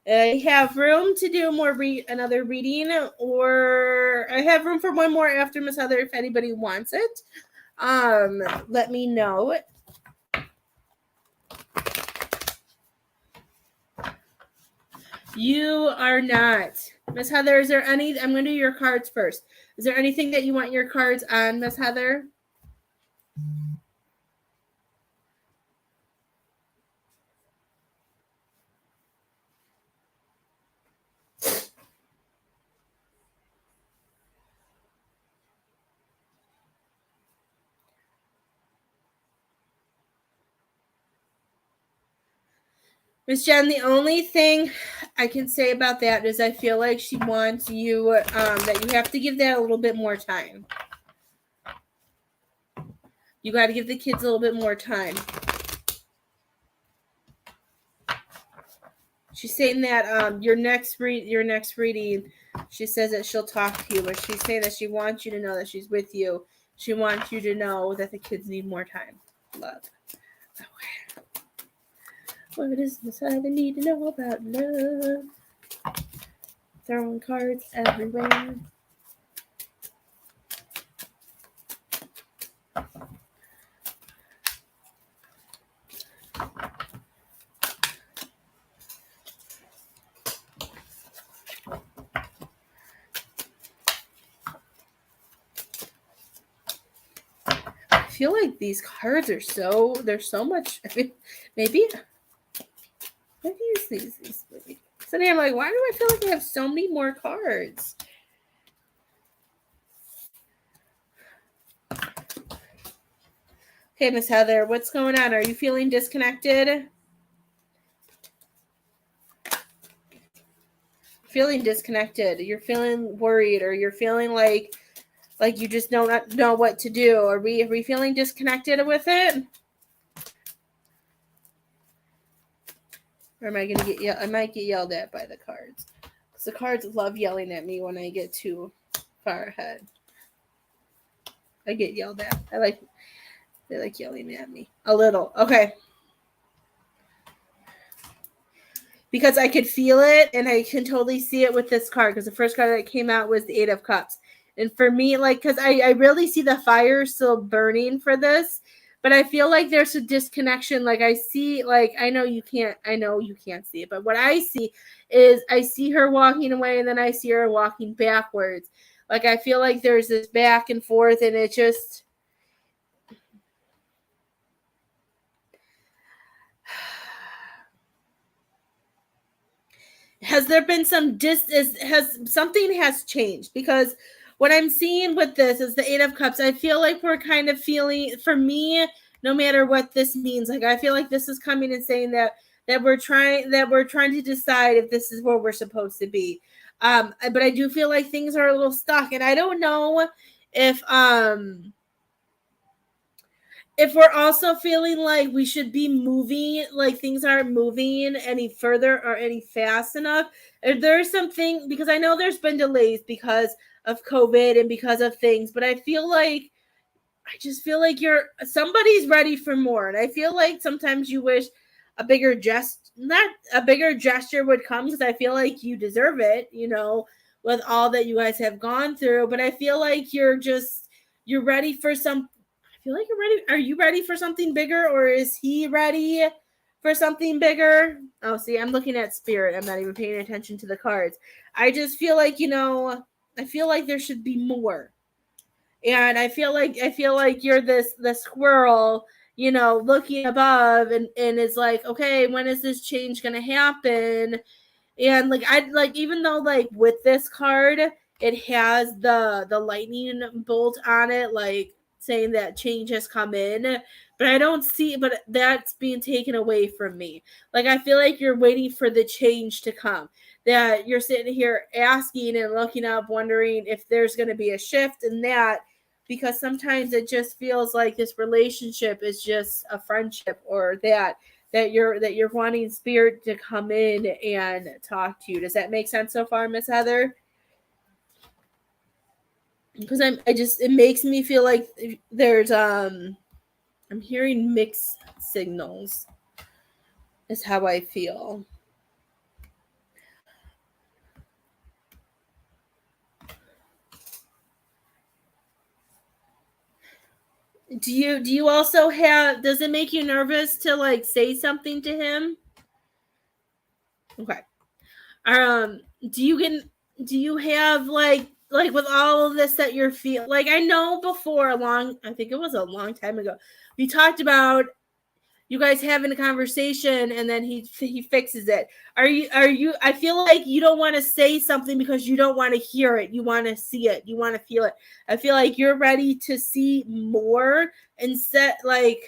I have room to do another reading, or I have room for one more after Miss Heather if anybody wants it. Let me know. You are not. Miss Heather, is there any, I'm going to do your cards first. Is there anything that you want your cards on, Miss Heather? Miss Jen, the only thing I can say about that is I feel like she wants you, that you have to give that a little bit more time. You got to give the kids a little bit more time. She's saying that your next reading, she says that she'll talk to you, but she's saying that she wants you to know that she's with you. She wants you to know that the kids need more time. Love. Okay. What does Miss Heather need to know about love? Throwing cards everywhere. I feel like these cards are there's so much. I mean, maybe use these. Suddenly I'm like, why do I feel like I have so many more cards? Okay, Miss Heather, what's going on? Are you feeling disconnected? Feeling disconnected. You're feeling worried, or you're feeling like you just don't know what to do. Are we feeling disconnected with it? Or am I gonna I might get yelled at by the cards. Because the cards love yelling at me when I get too far ahead. I get yelled at. They like yelling at me. A little. Okay. Because I could feel it, and I can totally see it with this card, because the first card that came out was the Eight of Cups. And for me, like, because I really see the fire still burning for this, but I feel like there's a disconnection. Like, I see, like, I know you can't see it, but what I see is I see her walking away, and then I see her walking backwards. Like, I feel like there's this back and forth, and it just... Has there been some something has changed? Because what I'm seeing with this is the Eight of Cups. I feel like we're kind of feeling, for me, no matter what this means, like, I feel like this is coming and saying that we're trying to decide if this is where we're supposed to be. But I do feel like things are a little stuck, and I don't know if we're also feeling like we should be moving, like things aren't moving any further or any fast enough. If there's something, because I know there's been delays because of COVID and because of things, but I just feel like somebody's ready for more. And I feel like sometimes you wish a bigger gesture would come, because I feel like you deserve it, with all that you guys have gone through. But I feel like you're ready for some. I feel like you're ready. Are you ready for something bigger, or is he ready for something bigger? Oh, see, I'm looking at spirit. I'm not even paying attention to the cards. I just feel like, I feel like there should be more. And I feel like you're the squirrel, looking above, and is like, okay, when is this change gonna happen? And like, even though, like, with this card, it has the lightning bolt on it, like saying that change has come in, but I don't see, but that's being taken away from me. Like, I feel like you're waiting for the change to come, that you're sitting here asking and looking up, wondering if there's going to be a shift in that, because sometimes it just feels like this relationship is just a friendship, or that you're wanting spirit to come in and talk to you. Does that make sense so far, Miss Heather? Because it makes me feel like there's I'm hearing mixed signals, is how I feel. Do you also have, does it make you nervous to like say something to him? Okay. Um do you get do you have like with all of this that you're feel like, I know before a long, I think it was a long time ago, we talked about you guys having a conversation and then he fixes it. Are you I feel like you don't want to say something because you don't want to hear it. You want to see it. You want to feel it. I feel like you're ready to see more instead, like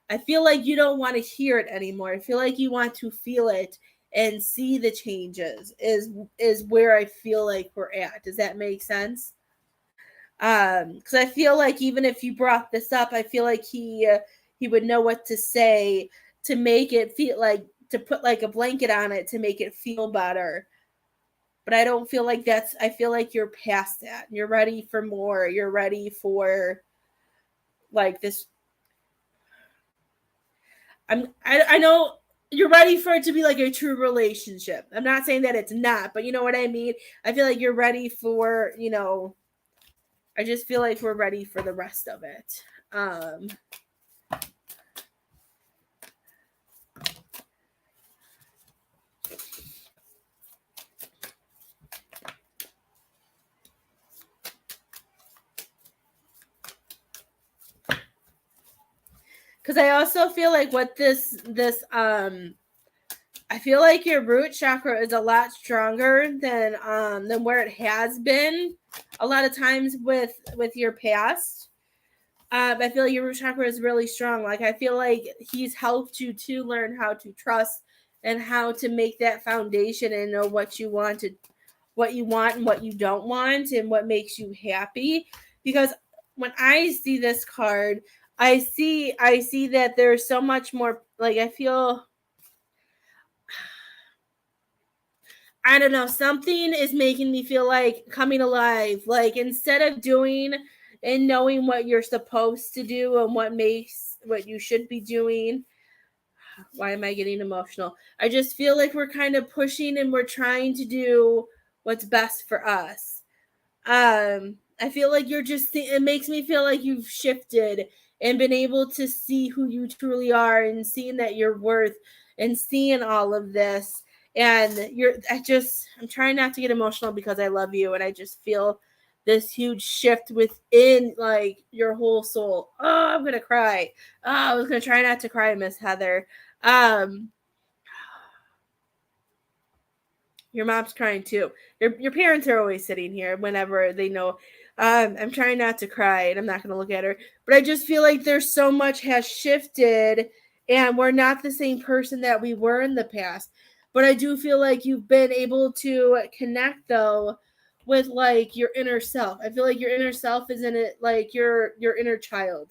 I feel like you don't want to hear it anymore. I feel like you want to feel it and see the changes is where I feel like we're at. Does that make sense? Because I feel like even if you brought this up, I feel like he would know what to say to make it feel like, to put like a blanket on it to make it feel better. But I don't feel like that's, I feel like you're past that. You're ready for more. You're ready for like this. I know you're ready for it to be like a true relationship. I'm not saying that it's not, but you know what I mean? I feel like you're ready for, I just feel like we're ready for the rest of it. Because I also feel like what this I feel like your root chakra is a lot stronger than where it has been a lot of times with your past. I feel like your root chakra is really strong. Like I feel like he's helped you to learn how to trust and how to make that foundation and know what you want and what you don't want and what makes you happy. Because when I see this card, I see that there's so much more, like I feel, I don't know, something is making me feel like coming alive. Like instead of doing and knowing what you're supposed to do and what makes what you should be doing. Why am I getting emotional? I just feel like we're kind of pushing and we're trying to do what's best for us. I feel like you're just, it makes me feel like you've shifted and been able to see who you truly are and seeing that you're worth and seeing all of this. And I'm trying not to get emotional because I love you and I just feel this huge shift within like your whole soul. Oh, I'm gonna cry. Oh, I was gonna try not to cry, Miss Heather. um Your mom's crying too. Your parents are always sitting here whenever they know. I'm trying not to cry and I'm not going to look at her, but I just feel like there's so much has shifted and we're not the same person that we were in the past. But I do feel like you've been able to connect though with like your inner self. I feel like your inner self is in it, like your inner child.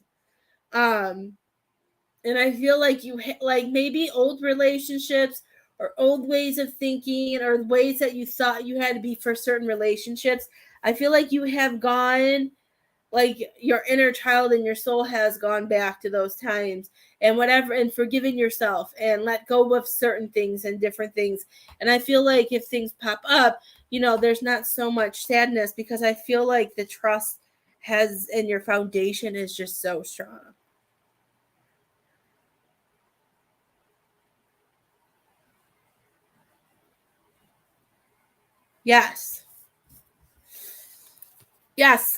Um and I feel like like maybe old relationships or old ways of thinking or ways that you thought you had to be for certain relationships. I feel like you have gone, like your inner child and your soul has gone back to those times and whatever, and forgiving yourself and let go of certain things and different things. And I feel like if things pop up, there's not so much sadness because I feel like the trust has and your foundation is just so strong. Yes. Yes.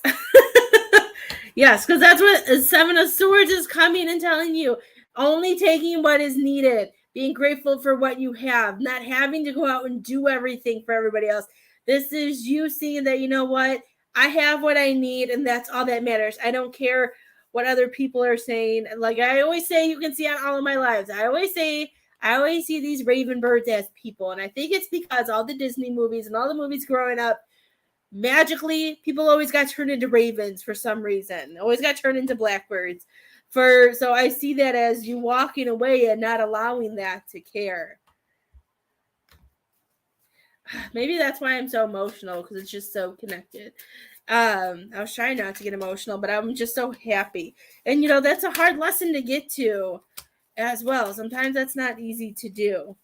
Yes, because that's what Seven of Swords is coming and telling you. Only taking what is needed, being grateful for what you have, not having to go out and do everything for everybody else. This is you seeing that, you know what? I have what I need, and that's all that matters. I don't care what other people are saying. Like I always say, you can see on all of my lives. I always see these raven birds as people. And I think it's because all the Disney movies and all the movies growing up, magically people always got turned into ravens for some reason, always got turned into blackbirds. So I see that as you walking away and not allowing that to care. Maybe that's why I'm so emotional, because it's just so connected. I was trying not to get emotional, but I'm just so happy. And that's a hard lesson to get to as well. Sometimes that's not easy to do.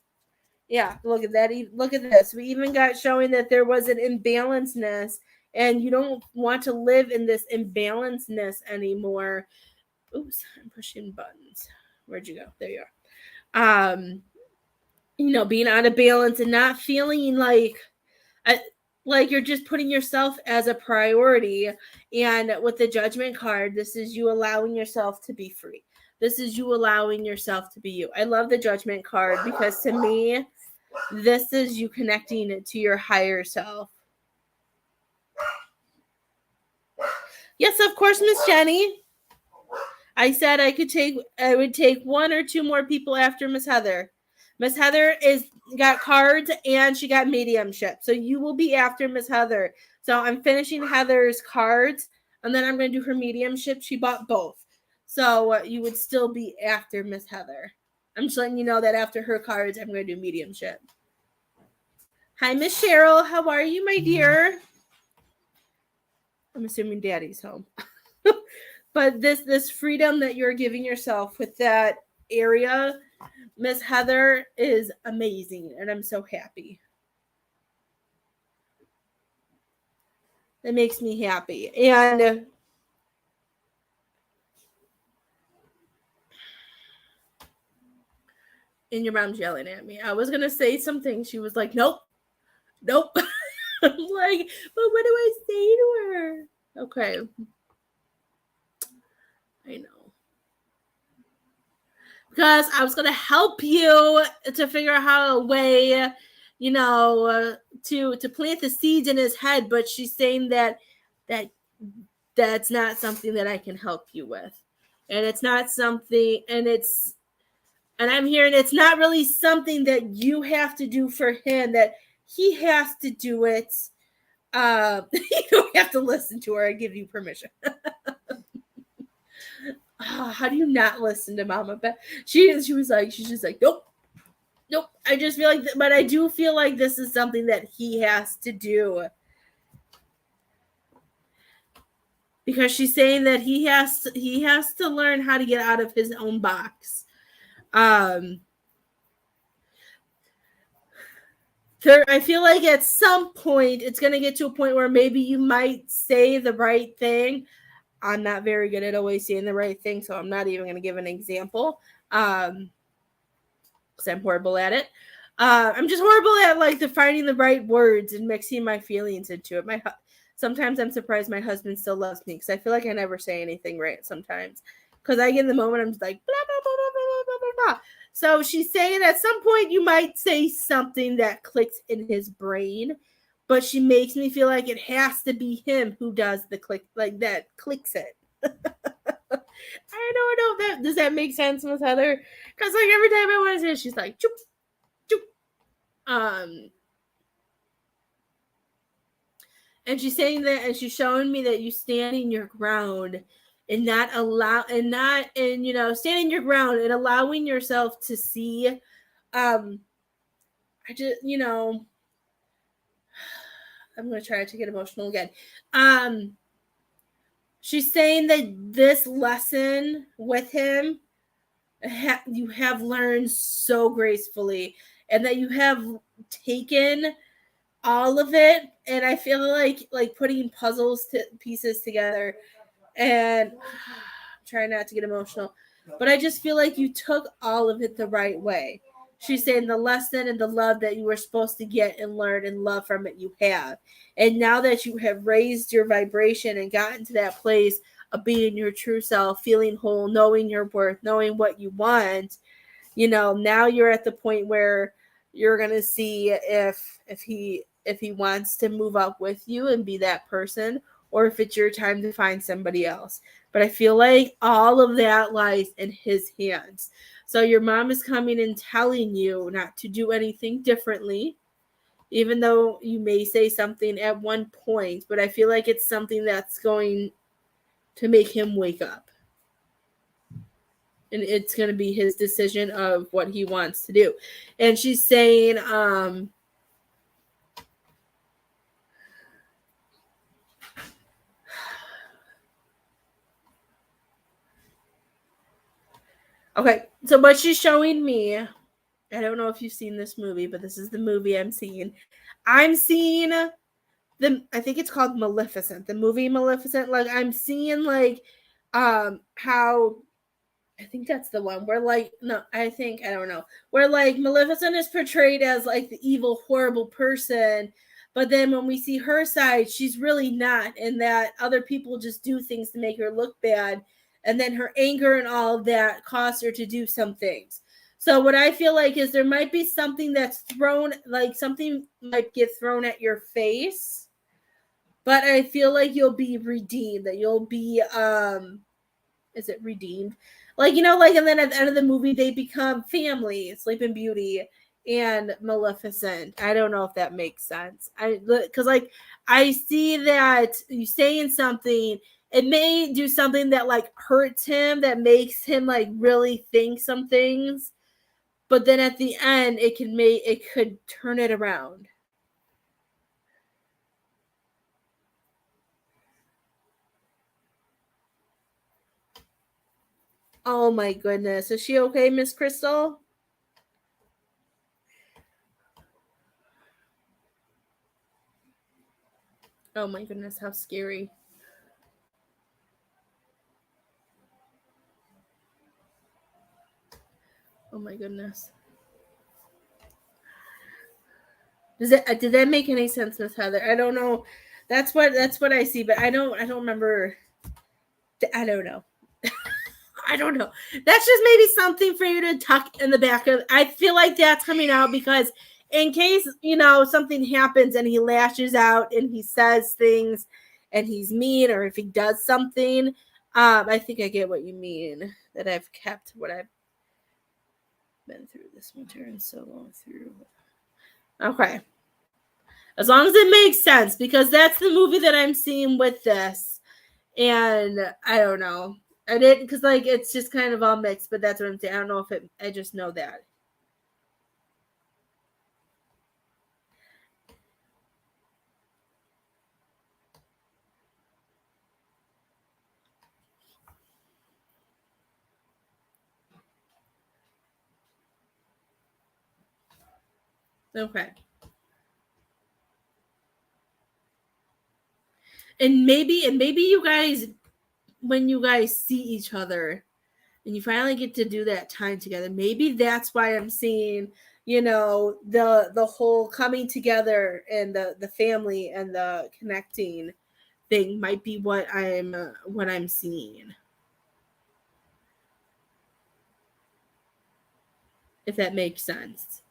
Yeah, look at that. Look at this. We even got showing that there was an imbalancedness and you don't want to live in this imbalancedness anymore. Oops, I'm pushing buttons. Where'd you go? There you are. Being out of balance and not feeling like you're just putting yourself as a priority. And with the Judgment card, this is you allowing yourself to be free. This is you allowing yourself to be you. I love the Judgment card because to me, this is you connecting to your higher self. Yes, of course, Miss Jenny. I said I would take one or two more people after Miss Heather. Miss Heather got cards and she got mediumship. So you will be after Miss Heather. So I'm finishing Heather's cards and then I'm going to do her mediumship. She bought both. So you would still be after Miss Heather. I'm just letting you know that after her cards, I'm going to do mediumship. Hi, Miss Cheryl. How are you, my dear? I'm assuming Daddy's home. But this freedom that you're giving yourself with that area, Miss Heather, is amazing, and I'm so happy. It makes me happy. And your mom's yelling at me. I was going to say something. She was like, nope. I'm like, but what do I say to her? Okay. I know. Because I was going to help you to figure out a way, to plant the seeds in his head. But she's saying that's not something that I can help you with. And it's not something, and I'm hearing it's not really something that you have to do for him, that he has to do it. You don't have to listen to her. I give you permission. How do you not listen to Mama Beth? She's just like, nope. I just feel like, but I do feel like this is something that he has to do. Because she's saying that he has to learn how to get out of his own box. I feel like at some point it's going to get to a point where maybe you might say the right thing. I'm not very good at always saying the right thing, so I'm not even going to give an example because I'm horrible at it. I'm just horrible at finding the right words and mixing my feelings into it. Sometimes I'm surprised my husband still loves me because I feel like I never say anything right sometimes. Because I get in the moment, I'm just like, blah, blah, blah, blah, blah, blah, blah, blah. So she's saying at some point you might say something that clicks in his brain, but she makes me feel like it has to be him who does the click, like that clicks it. I don't know if that, does that make sense, Miss Heather? Because every time I want to say it, she's like, choop, choop. And she's saying that, and she's showing me that you stand in your ground and standing your ground and allowing yourself to see. I'm going to try to get emotional again. She's saying that this lesson with him, you have learned so gracefully, and that you have taken all of it, and I feel like putting pieces together, and I'm trying not to get emotional, but I just feel like you took all of it the right way. She's saying the lesson and the love that you were supposed to get and learn and love from it, you have. And now that you have raised your vibration and gotten to that place of being your true self, feeling whole, knowing your worth, knowing what you want, now you're at the point where you're going to see if he wants to move up with you and be that person, or if it's your time to find somebody else. But I feel like all of that lies in his hands. So your mom is coming and telling you not to do anything differently, even though you may say something at one point, but I feel like it's something that's going to make him wake up. And it's going to be his decision of what he wants to do. And she's saying, okay, so what she's showing me, I don't know if you've seen this movie, but this is the movie I'm seeing. I'm seeing I think it's called Maleficent, the movie Maleficent. Like I'm seeing like how I think that's the one where like no, I don't know. Where like Maleficent is portrayed as like the evil, horrible person, but then when we see her side, she's really not, and that other people just do things to make her look bad, and then her anger and all of that cause her to do some things. So what I feel like is there might be something that's thrown, like something might get thrown at your face, but I feel like you'll be redeemed, that you'll be is it redeemed? Like, you know, like, and then at the end of the movie, they become family, Sleeping Beauty and Maleficent. I don't know if that makes sense. Because, like, I see that you saying something, it may do something that, like, hurts him, that makes him, like, really think some things. But then at the end, it could turn it around. Oh my goodness. Is she okay, Miss Crystal? Oh my goodness, how scary. Oh my goodness. Did that make any sense, Miss Heather? I don't know. That's what I see, but I don't remember. I don't know. I don't know. That's just maybe something for you to tuck in the back of. I feel like that's coming out because in case something happens and he lashes out and he says things and he's mean, or if he does something, I think I get what you mean. That I've kept what I've been through this winter and so long through. Okay. As long as it makes sense, because that's the movie that I'm seeing with this. And I don't know. I didn't, because like it's just kind of all mixed, but that's what I'm saying. I don't know if it, I just know that. Okay. And maybe you guys, when you guys see each other and you finally get to do that time together, maybe that's why I'm seeing, the whole coming together and the family and the connecting thing might be what I'm seeing. If that makes sense.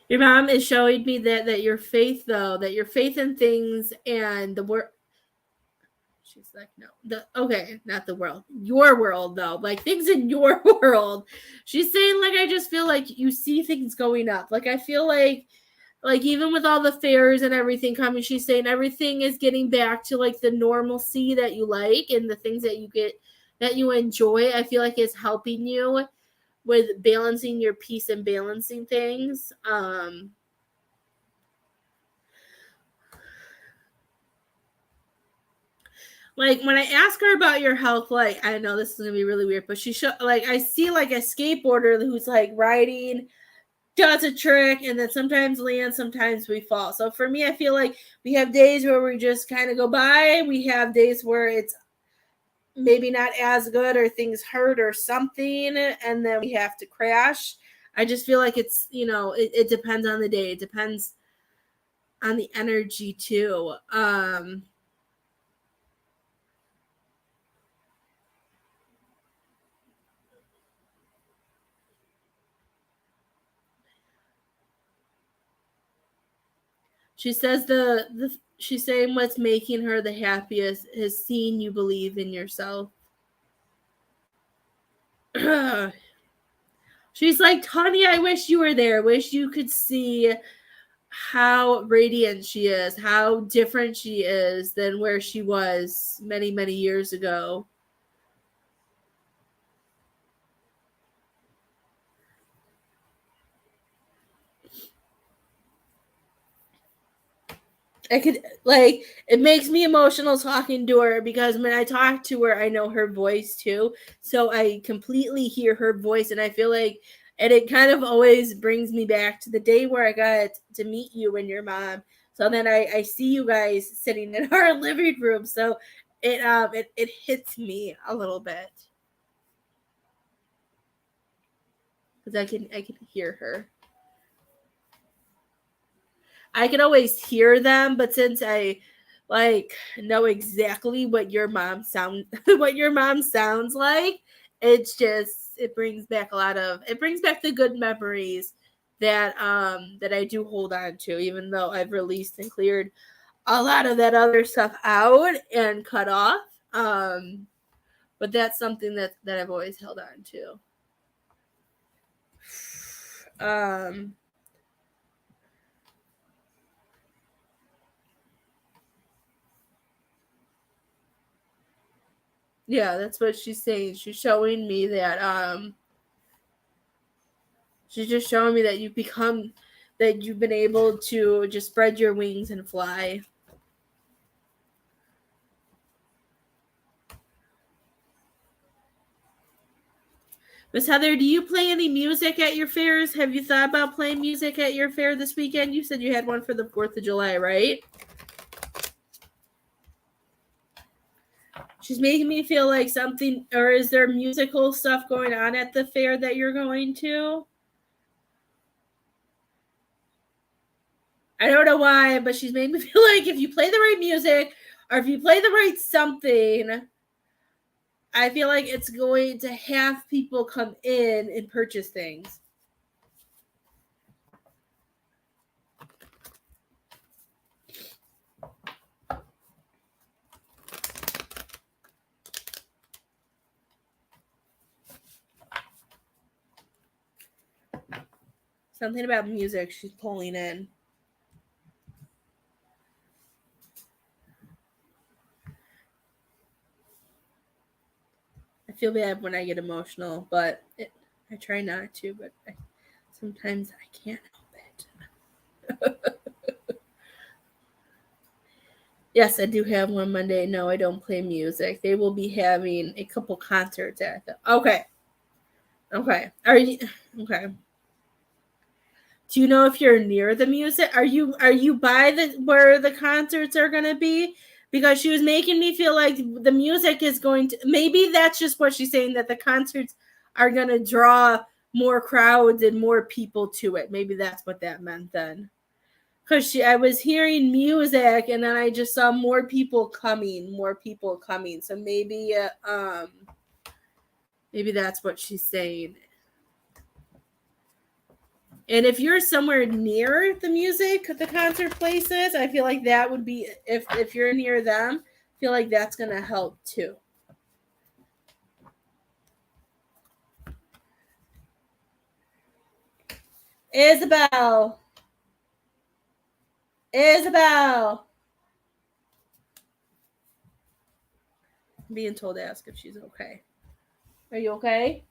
Your mom is showing me that your faith, though, that your faith in things and the work. She's like, no, not the world, your world, though, like things in your world. She's saying, like, I just feel like you see things going up. Like, I feel like even with all the fairs and everything coming, she's saying everything is getting back to like the normalcy that you like and the things that you get that you enjoy. I feel like it's helping you with balancing your peace and balancing things. Like when I ask her about your health, like I know this is gonna be really weird, but like I see like a skateboarder who's like riding, does a trick, and then sometimes lands, sometimes we fall. So for me, I feel like we have days where we just kind of go by. We have days where it's maybe not as good or things hurt or something, and then we have to crash. I just feel like it depends on the day. It depends on the energy too. She says she's saying what's making her the happiest is seeing you believe in yourself. She's like, Tanya, I wish you were there. Wish you could see how radiant she is, how different she is than where she was many, many years ago. I could, like, it makes me emotional talking to her because when I talk to her, I know her voice too. So I completely hear her voice, and I feel like, and it kind of always brings me back to the day where I got to meet you and your mom. So then I see you guys sitting in our living room. So it hits me a little bit because I can hear her. I can always hear them, but since I like know exactly what your mom what your mom sounds like, it brings back it brings back the good memories that I do hold on to, even though I've released and cleared a lot of that other stuff out and cut off. But that's something that I've always held on to. Um yeah, that's what she's saying. She's showing me that she's just showing me that that you've been able to just spread your wings and fly. Miss Heather, do you play any music at your fairs? Have you thought about playing music at your fair this weekend? You said you had one for the 4th of July, right? She's making me feel like something, or is there musical stuff going on at the fair that you're going to? I don't know why, but she's made me feel like if you play the right music or if you play the right something, I feel like it's going to have people come in and purchase things. Something about music she's pulling in. I feel bad when I get emotional, but I try not to, but sometimes I can't help it. Yes, I do have one Monday. No, I don't play music. They will be having a couple concerts at the. Okay. Okay. Are you okay? Do you know if you're near the music? Are you by the where the concerts are gonna be? Because she was making me feel like the music is going to, maybe that's just what she's saying, that the concerts are gonna draw more crowds and more people to it. Maybe that's what that meant then. Because I was hearing music and then I just saw more people coming, more people coming. So maybe that's what she's saying. And if you're somewhere near the concert places, I feel like that would be, if you're near them, I feel like that's gonna help too. Isabel. Isabel. I'm being told to ask if she's okay. Are you okay?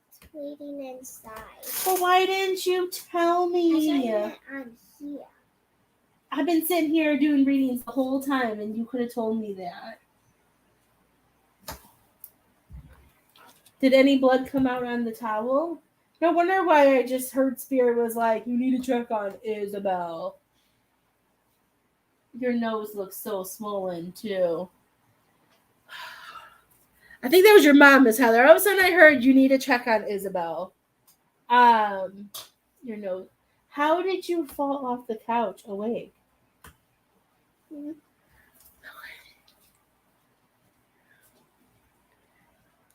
It's waiting inside. Well, why didn't you tell me? I'm here. I've been sitting here doing readings the whole time, and you could have told me that. Did any blood come out on the towel? No wonder why I just heard Spirit was like, you need to check on Isabel. Your nose looks so swollen, too. I think that was your mom, Miss Heather. All of a sudden I heard you need to check on Isabel. Your nose. How did you fall off the couch awake?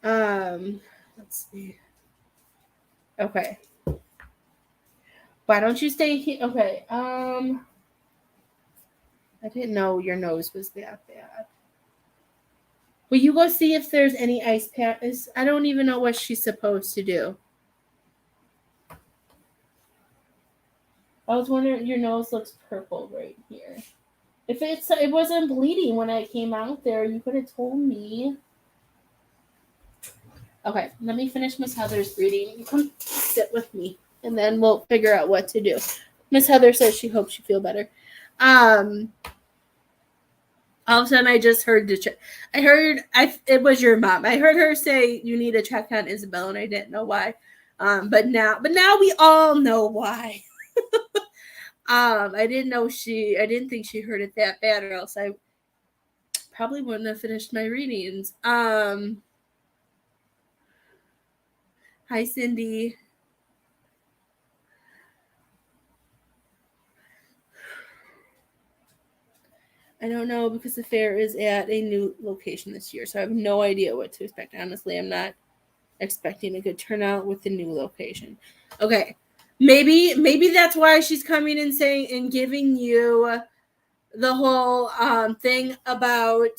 Let's see. Okay. Why don't you stay here? Okay. I didn't know your nose was that bad. Will you go see if there's any ice packs? I don't even know what she's supposed to do. I was wondering, your nose looks purple right here. If it wasn't bleeding when I came out there, you could have told me. Okay, let me finish Miss Heather's reading. You come sit with me, and then we'll figure out what to do. Miss Heather says she hopes you feel better. All of a sudden I just heard it was your mom. I heard her say you need to check on Isabel, and I didn't know why. But now we all know why. I didn't think she heard it that bad, or else I probably wouldn't have finished my readings. Hi, Cindy. I don't know, because the fair is at a new location this year, so I have no idea what to expect. Honestly, I'm not expecting a good turnout with the new location. Okay. Maybe that's why she's coming and saying and giving you the whole thing about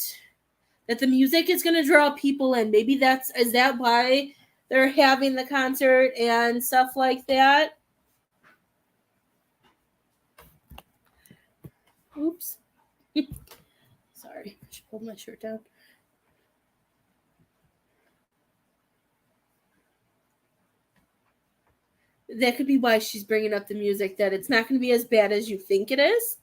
that the music is going to draw people in. Maybe is that why they're having the concert and stuff like that? Oops. Sorry, I should pull my shirt down. That could be why she's bringing up the music, that it's not going to be as bad as you think it is.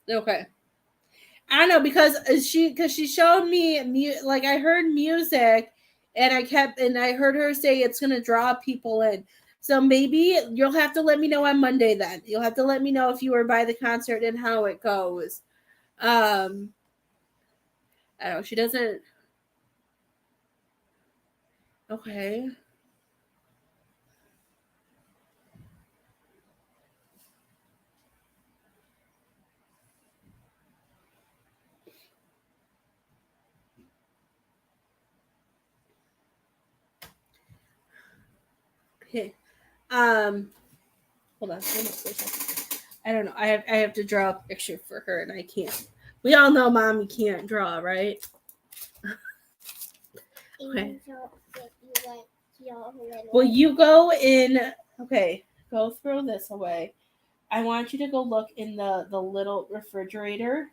Okay. I don't know, because she showed me like I heard music, and I heard her say it's going to draw people in. So maybe you'll have to let me know on Monday then. You'll have to let me know if you were by the concert and how it goes. I don't know. She doesn't. Okay. Okay. Hold on. I don't know. I have to draw a picture for her, and I can't. We all know Mommy can't draw, right? Okay. Well, you go in. Okay, go throw this away. I want you to go look in the little refrigerator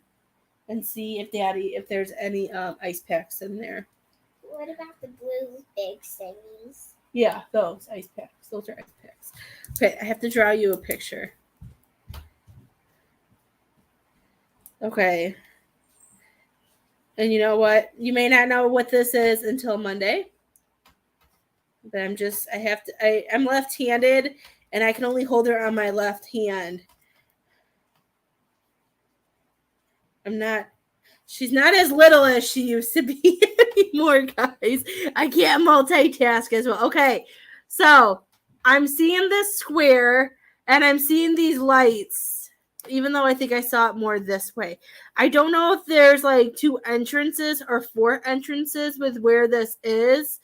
and see if there's any ice packs in there. What about the blue big thingies? Yeah, those ice packs. Those are ice packs. Okay, I have to draw you a picture. Okay. And you know what? You may not know what this is until Monday. But I'm left-handed, and I can only hold her on my left hand. She's not as little as she used to be anymore, guys. I can't multitask as well. Okay, so I'm seeing this square, and I'm seeing these lights, even though I think I saw it more this way. I don't know if there's like 2 entrances or 4 entrances with where this is.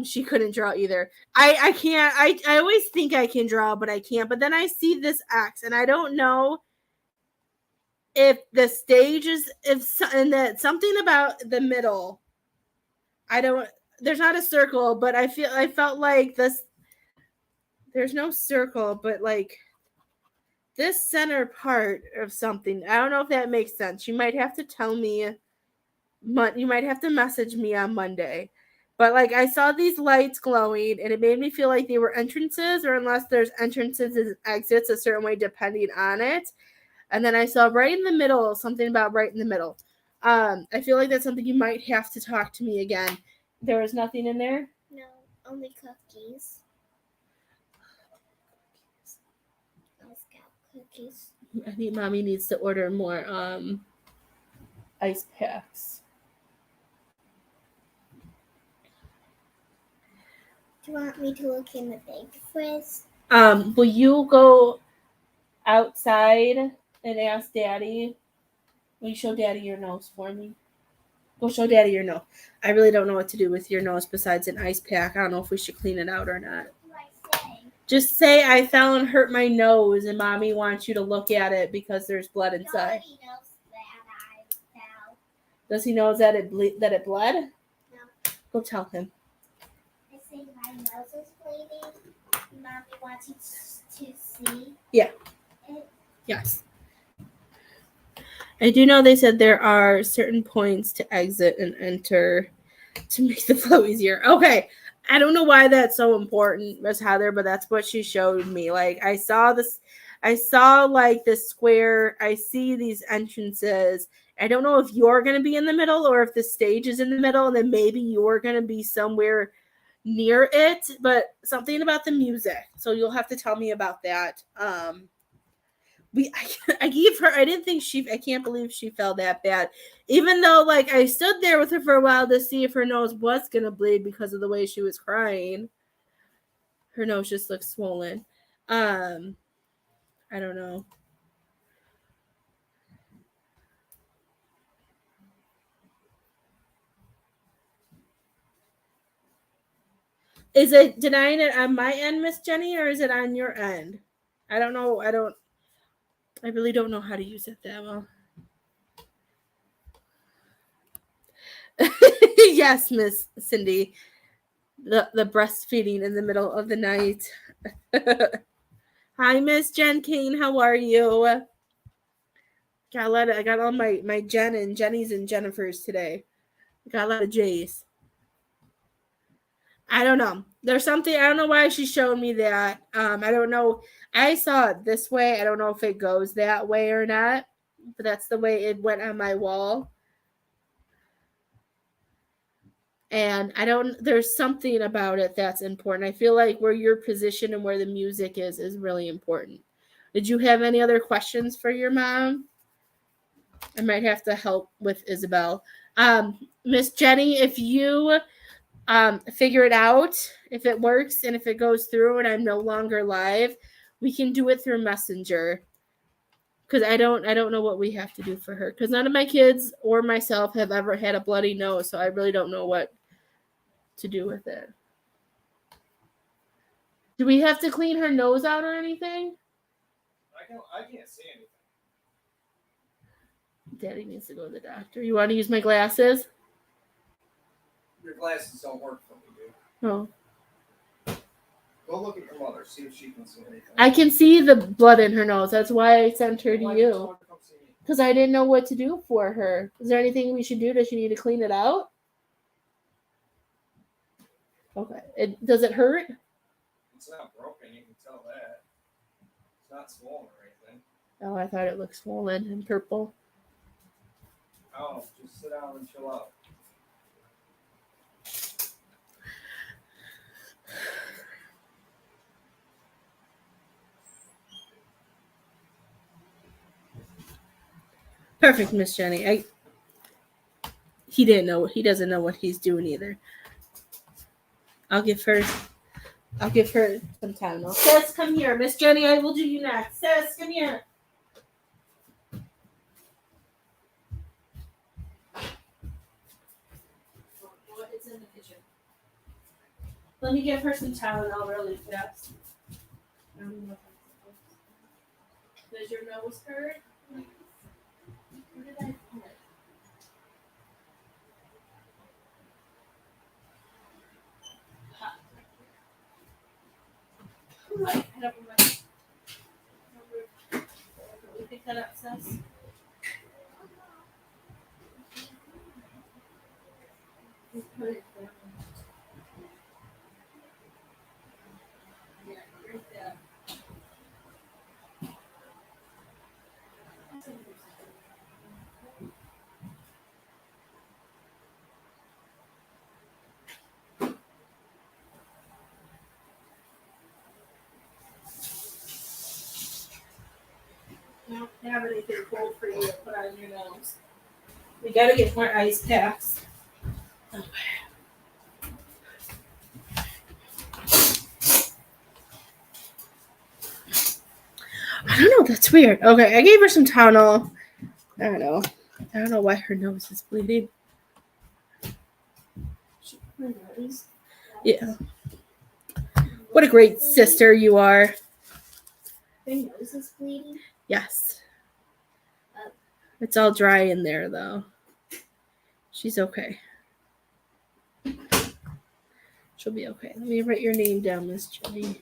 She couldn't draw either. I can't. I always think I can draw, but I can't. But then I see this X, and I don't know if the stage is and that something about the middle. I don't. There's not a circle, but I felt like this. There's no circle, but like this center part of something. I don't know if that makes sense. You might have to tell me. You might have to message me on Monday. But like I saw these lights glowing, and it made me feel like they were entrances, or unless there's entrances and exits a certain way depending on it. And then I saw right in the middle, something about right in the middle. I feel like that's something you might have to talk to me again. There was nothing in there? No, only cookies. Cookies. I think Mommy needs to order more ice packs. Do you want me to look in the big fridge? Will you go outside and ask Daddy? Will you show Daddy your nose for me? Go show Daddy your nose. I really don't know what to do with your nose besides an ice pack. I don't know if we should clean it out or not. What do I say? Just say I fell and hurt my nose, and Mommy wants you to look at it because there's blood inside. Nobody knows that I fell. Does he know that it bled? No. Go tell him. I say my nose is bleeding. Mommy wants you to see. Yeah. It. Yes. I do know they said there are certain points to exit and enter to make the flow easier. Okay. I don't know why that's so important, Miss Heather, but that's what she showed me. Like I saw like this square. I see these entrances. I don't know if you're gonna be in the middle or if the stage is in the middle, and then maybe you're gonna be somewhere near it, but something about the music. So you'll have to tell me about that. I gave her, I can't believe she fell that bad. Even though like I stood there with her for a while to see if her nose was gonna bleed because of the way she was crying. Her nose just looks swollen. I don't know. Is it denying it on my end, Miss Jenny, or is it on your end? I don't know. I really don't know how to use it that well. Yes, Miss Cindy. The breastfeeding in the middle of the night. Hi, Miss Jen Kane. How are you? I got all my Jen and Jenny's and Jennifer's today. I got a lot of J's. I don't know. There's something, I don't know why she showed me that. I don't know. I saw it this way. I don't know if it goes that way or not, but that's the way it went on my wall. And there's something about it that's important. I feel like where your position and where the music is really important. Did you have any other questions for your mom? I might have to help with Isabel. Miss Jenny, if you figure it out, if it works and if it goes through and I'm no longer live, we can do it through Messenger. Because I don't know what we have to do for her. Because none of my kids or myself have ever had a bloody nose, so I really don't know what to do with it. Do we have to clean her nose out or anything? I can't see anything. Daddy needs to go to the doctor. You want to use my glasses? Your glasses don't work for me, Oh. dude. Go look at your mother, see if she can see anything. I can see the blood in her nose. That's why I sent her to you. Because I didn't know what to do for her. Is there anything we should do? Does she need to clean it out? Okay. Does it hurt? It's not broken, you can tell that. It's not swollen or anything. Oh, I thought it looked swollen and purple. Oh, just sit down and chill out. Perfect, Miss Jenny. He doesn't know what he's doing either. I'll give her some time. Sis, come here. Miss Jenny, I will do you next. Sis, come here. It's in the kitchen. Let me give her some Tylenol really fast. Does your nose hurt? Where did I put it? Right. We pick that up, sis. Put it there. Yeah, right there. I don't have anything cold for you to put on your nose. We gotta get more ice packs. Okay. I don't know. That's weird. Okay, I gave her some Tylenol. I don't know why her nose is bleeding. Her nose. Yeah. What a great sister you are. Your nose is bleeding? Yes. It's all dry in there, though. She's okay. She'll be okay. Let me write your name down, Miss Jenny.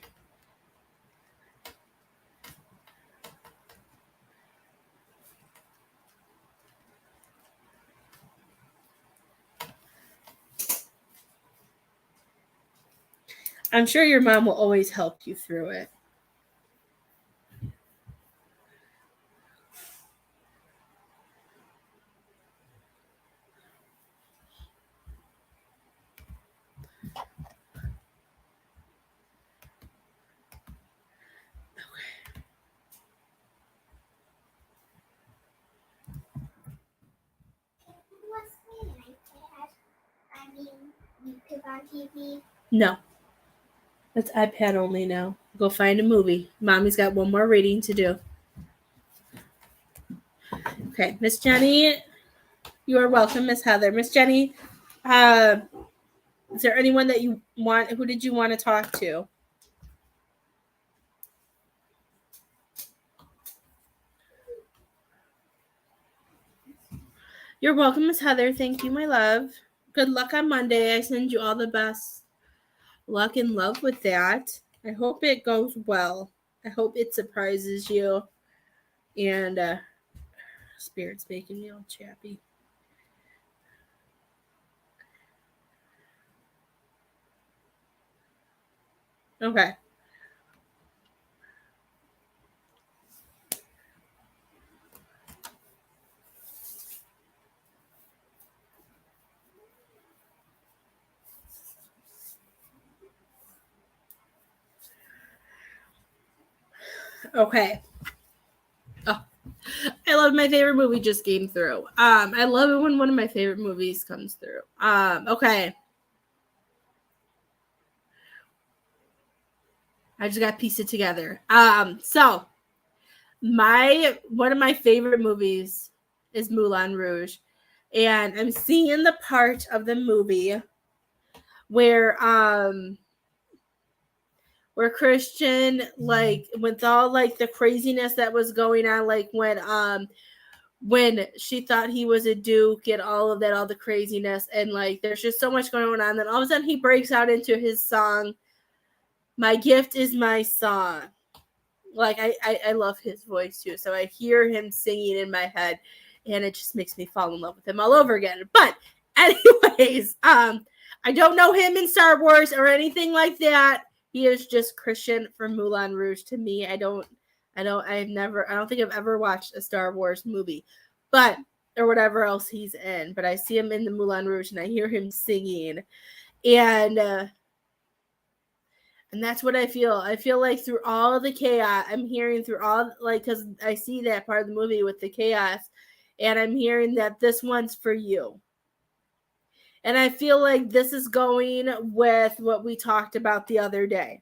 I'm sure your mom will always help you through it. What's the iPad? I mean, YouTube on TV. No. It's iPad only now. Go find a movie. Mommy's got one more reading to do. Okay, Miss Jenny, you are welcome, Miss Heather. Miss Jenny, is there anyone that you want? Who did you want to talk to? You're welcome, Miss Heather. Thank you, my love. Good luck on Monday. I send you all the best luck and love with that. I hope it goes well. I hope it surprises you. And Spirit's making me all chappy. Okay. Okay. Oh, I love my favorite movie just came through. I love it when one of my favorite movies comes through. Okay. I just got to piece it together. So one of my favorite movies is Moulin Rouge, and I'm seeing the part of the movie where Christian, like, with all like the craziness that was going on, like when she thought he was a duke and all of that, all the craziness, and like there's just so much going on. Then all of a sudden he breaks out into his song, "My Gift Is My Song." Like I love his voice too. So I hear him singing in my head and it just makes me fall in love with him all over again. But anyways, I don't know him in Star Wars or anything like that. He is just Christian from Moulin Rouge to me. I don't think I've ever watched a Star Wars movie, but or whatever else he's in. But I see him in the Moulin Rouge and I hear him singing, and that's what I feel. I feel like through all the chaos, I'm hearing through all, like, because I see that part of the movie with the chaos, and I'm hearing that this one's for you. And I feel like this is going with what we talked about the other day.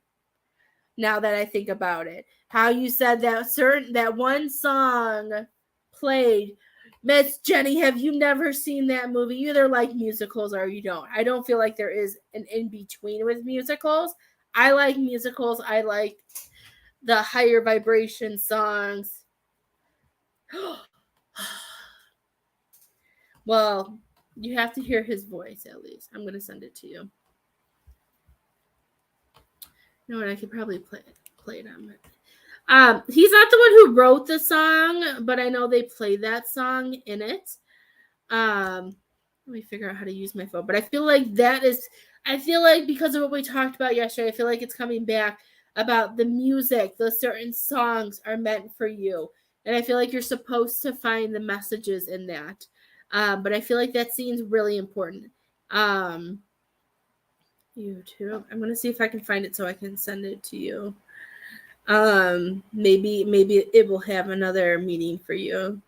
Now that I think about it, how you said that one song played. Miss Jenny, have you never seen that movie? You either like musicals or you don't. I don't feel like there is an in between with musicals. I like musicals. I like the higher vibration songs. Well, you have to hear his voice at least. I'm going to send it to you. You know what? I could probably play it on it. He's not the one who wrote the song, but I know they played that song in it. Let me figure out how to use my phone. But I feel like because of what we talked about yesterday, I feel like it's coming back about the music. The certain songs are meant for you. And I feel like you're supposed to find the messages in that. But I feel like that scene's really important. YouTube. I'm going to see if I can find it so I can send it to you. Maybe it will have another meaning for you.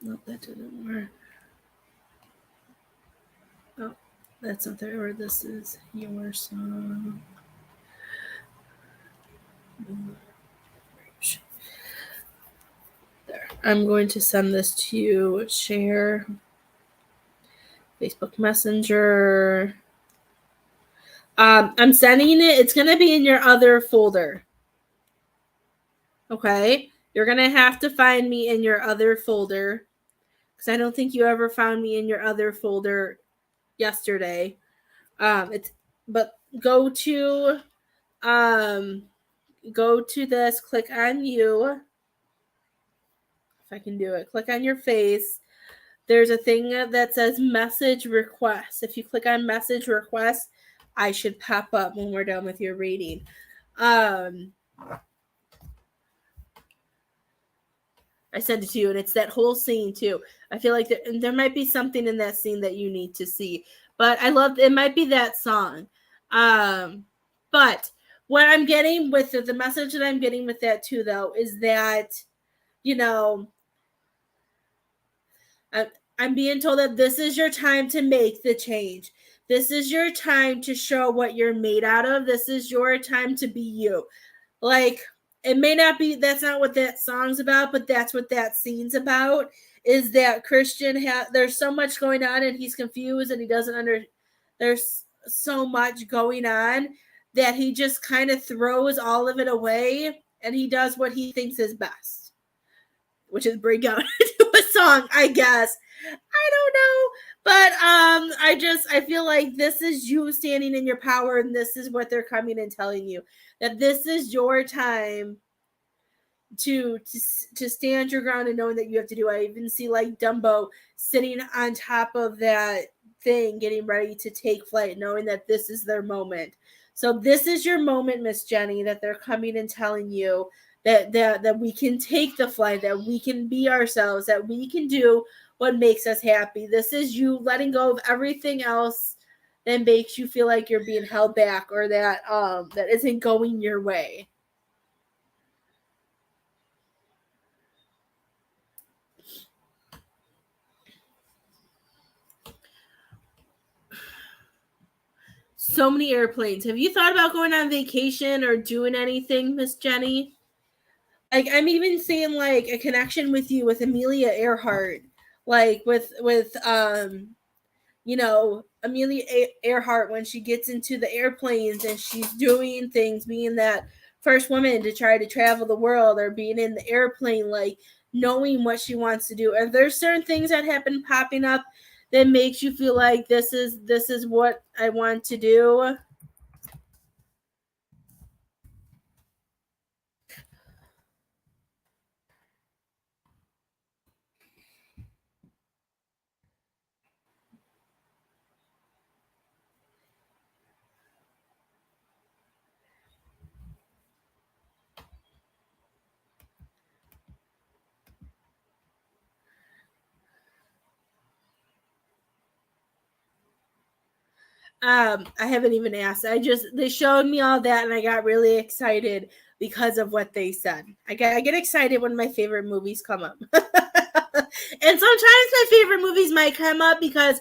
Nope, that didn't work. Oh, that's not there. Or this is your song. There. I'm going to send this to you. Share. Facebook Messenger. I'm sending it. It's going to be in your other folder. Okay? You're going to have to find me in your other folder because I don't think you ever found me in your other folder yesterday. But go to go to this, click on you. If I can do it, click on your face. There's a thing that says message request. If you click on message request, I should pop up when we're done with your reading. I sent it to you, and it's that whole scene too. I feel like there might be something in that scene that you need to see, but I love it. Might be that song. But what I'm getting with the message that I'm getting with that too, though, is that, you know, I'm being told that this is your time to make the change. This is your time to show what you're made out of. This is your time to be you. Like, it may not be, that's not what that song's about, but that's what that scene's about, is that Christian there's so much going on and he's confused and he doesn't there's so much going on that he just kind of throws all of it away and he does what he thinks is best, which is break out into a song, I guess. I don't know. But I feel like this is you standing in your power, and this is what they're coming and telling you, that this is your time to stand your ground and knowing that you have to do it. I even see like Dumbo sitting on top of that thing, getting ready to take flight, knowing that this is their moment. So this is your moment, Miss Jenny, that they're coming and telling you that we can take the flight, that we can be ourselves, that we can do what makes us happy. This is you letting go of everything else that makes you feel like you're being held back or that that isn't going your way. So many airplanes. Have you thought about going on vacation or doing anything, Miss Jenny? Like, I'm even seeing like a connection with you with Amelia Earhart, like with Amelia Earhart, when she gets into the airplanes and she's doing things, being that first woman to try to travel the world, or being in the airplane, like knowing what she wants to do. Are there certain things that have been popping up that makes you feel like this is what I want to do? I haven't even asked. They showed me all that and I got really excited because of what they said. I get excited when my favorite movies come up. And sometimes my favorite movies might come up because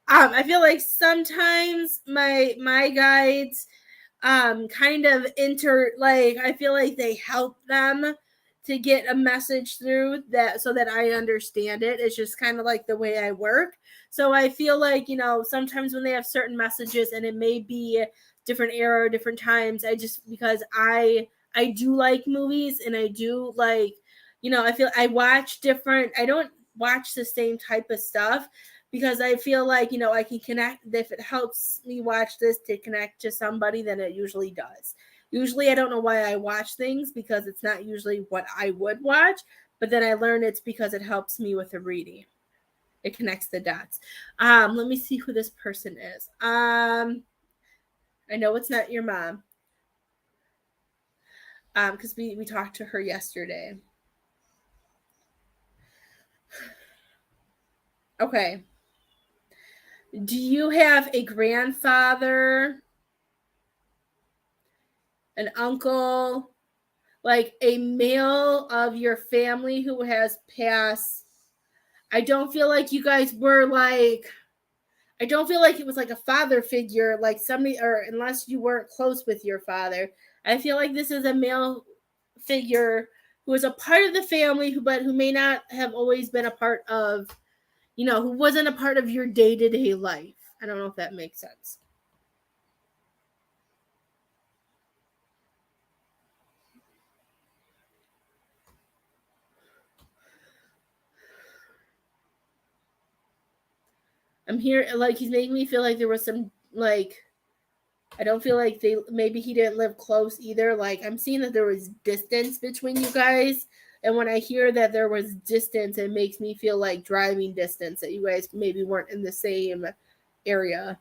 I feel like sometimes my guides kind of I feel like they help them to get a message through that so that I understand it. It's just kind of like the way I work. So I feel like, sometimes when they have certain messages and it may be different era or different times, because I do like movies and I do like, I feel I watch different, I don't watch the same type of stuff because I feel like, I can connect. If it helps me watch this to connect to somebody, then it usually does. Usually I don't know why I watch things because it's not usually what I would watch, but then I learn it's because it helps me with the reading. It connects the dots. Let me see who this person is. I know it's not your mom. Because we talked to her yesterday. Okay. Do you have a grandfather, an uncle, like a male of your family who has passed? I don't feel like you guys were like, I don't feel like it was like a father figure, like somebody, or unless you weren't close with your father. I feel like this is a male figure who is a part of the family, but who may not have always been a part of, who wasn't a part of your day-to-day life. I don't know if that makes sense. I'm here, like, he's making me feel like there was some, like, I don't feel like maybe he didn't live close either. Like, I'm seeing that there was distance between you guys. And when I hear that there was distance, it makes me feel like driving distance, that you guys maybe weren't in the same area.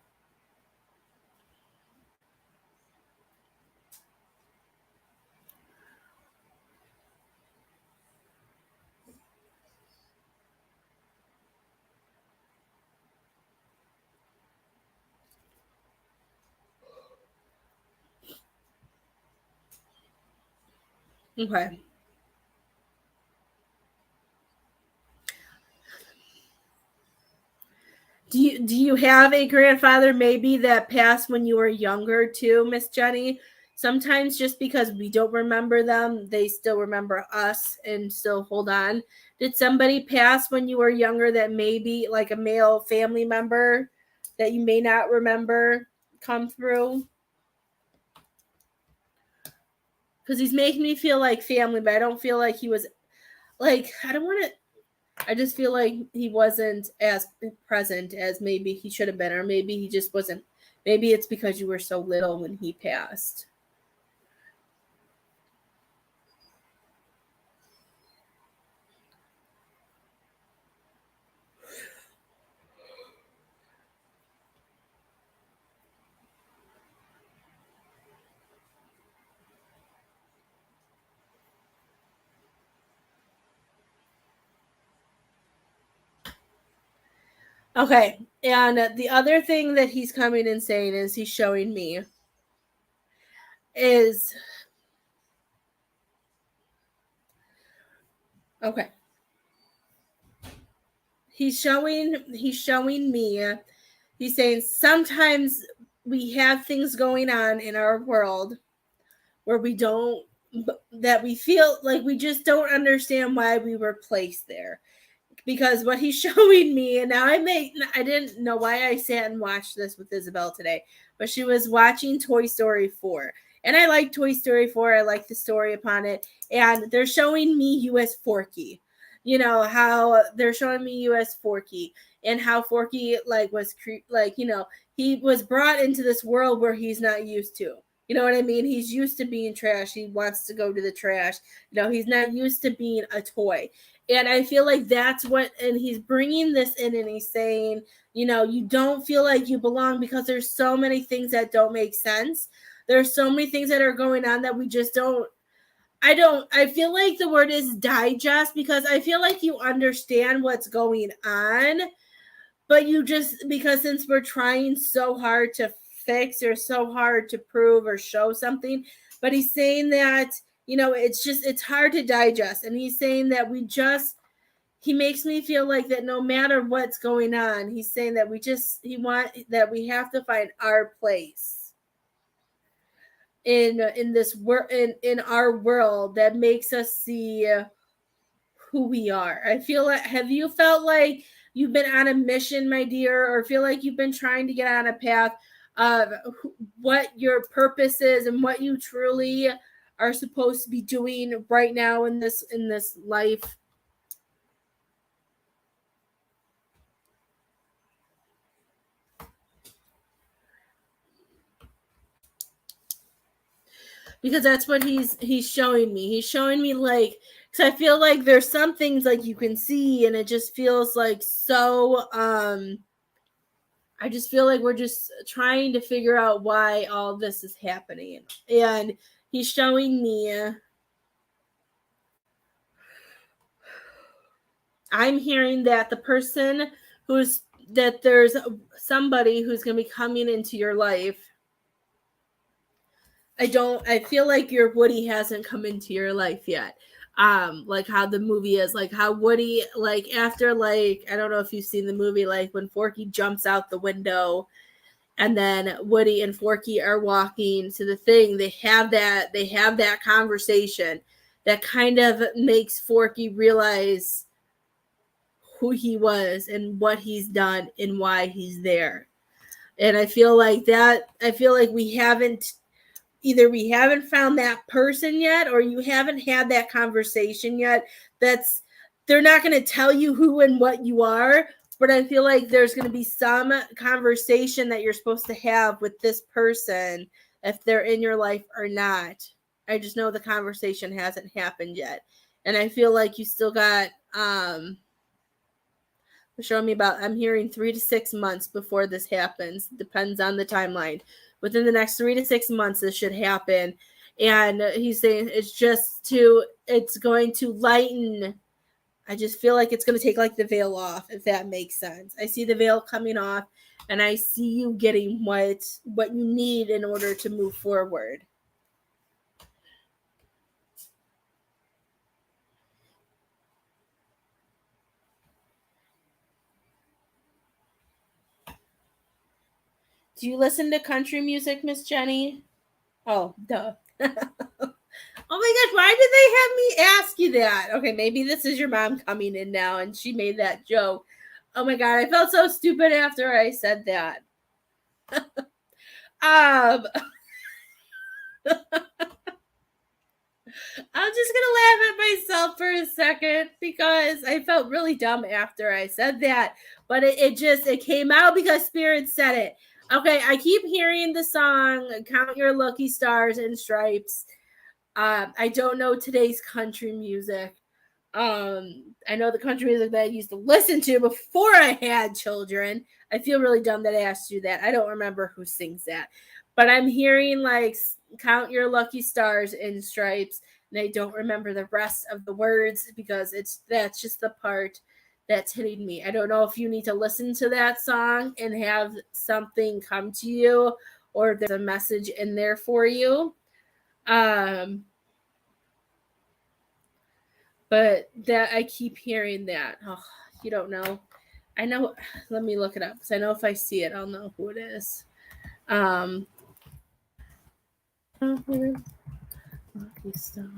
Okay. Do you have a grandfather maybe that passed when you were younger too, Miss Jenny? Sometimes just because we don't remember them, they still remember us and still hold on. Did somebody pass when you were younger that maybe like a male family member that you may not remember come through? Because he's making me feel like family, but I don't feel like he was like, I don't want to. I just feel like he wasn't as present as maybe he should have been, or maybe he just wasn't. Maybe it's because you were so little when he passed. Okay, and the other thing that he's coming and saying is he's showing me is okay. He's showing me. He's saying sometimes we have things going on in our world where we don't that we feel like we just don't understand why we were placed there, because what he's showing me, and now I didn't know why I sat and watched this with Isabel today, but she was watching Toy Story 4. And I like Toy Story 4. I like the story upon it. And they're showing me you as Forky. You know, how they're showing me you as Forky, and how Forky like was he was brought into this world where he's not used to. You know what I mean? He's used to being trash. He wants to go to the trash. You know, he's not used to being a toy. And I feel like that's what, and he's bringing this in and he's saying, you know, you don't feel like you belong because there's so many things that don't make sense. There's so many things that are going on that we just don't. I feel like the word is digest, because I feel like you understand what's going on, but you just, because since we're trying so hard to fix or so hard to prove or show something, but he's saying that, you know, it's hard to digest. And he's saying that he makes me feel like that no matter what's going on, he's saying that we have to find our place in this world, in our world, that makes us see who we are. I feel like, have you felt like you've been on a mission, my dear, or feel like you've been trying to get on a path of what your purpose is and what you truly are supposed to be doing right now in this life? Because that's what he's showing me. He's showing me, like, because I feel like there's some things like you can see, and it just feels like so. I just feel like we're just trying to figure out why all this is happening, and he's showing me. I'm hearing that the person who's that there's somebody who's going to be coming into your life. I feel like your Woody hasn't come into your life yet. Like how the movie is, like how Woody, like after, like, I don't know if you've seen the movie, like when Forky jumps out the window and then Woody and Forky are walking to the thing, they have that conversation that kind of makes Forky realize who he was and what he's done and why he's there. And I feel like we haven't, either we haven't found that person yet, or you haven't had that conversation yet. They're not going to tell you who and what you are, but I feel like there's going to be some conversation that you're supposed to have with this person if they're in your life or not. I just know the conversation hasn't happened yet. And I feel like you still got showing me about, I'm hearing 3 to 6 months before this happens. Depends on the timeline. Within the next 3 to 6 months, this should happen. And he's saying it's going to lighten. I just feel like it's going to take like the veil off, if that makes sense. I see the veil coming off, and I see you getting what you need in order to move forward. Do you listen to country music, Miss Jenny? Oh, duh. Oh my gosh, why did they have me ask you that? Okay, maybe this is your mom coming in now and she made that joke. Oh my god, I felt so stupid after I said that. I'm just gonna laugh at myself for a second because I felt really dumb after I said that. But it came out because Spirit said it. Okay, I keep hearing the song Count Your Lucky Stars and Stripes. I don't know today's country music. I know the country music that I used to listen to before I had children. I feel really dumb that I asked you that. I don't remember who sings that. But I'm hearing like Count Your Lucky Stars and Stripes, and I don't remember the rest of the words because that's just the part that's hitting me. I don't know if you need to listen to that song and have something come to you, or if there's a message in there for you. But that I keep hearing that. Oh, you don't know. I know. Let me look it up because I know if I see it, I'll know who it is. Lucky Stars.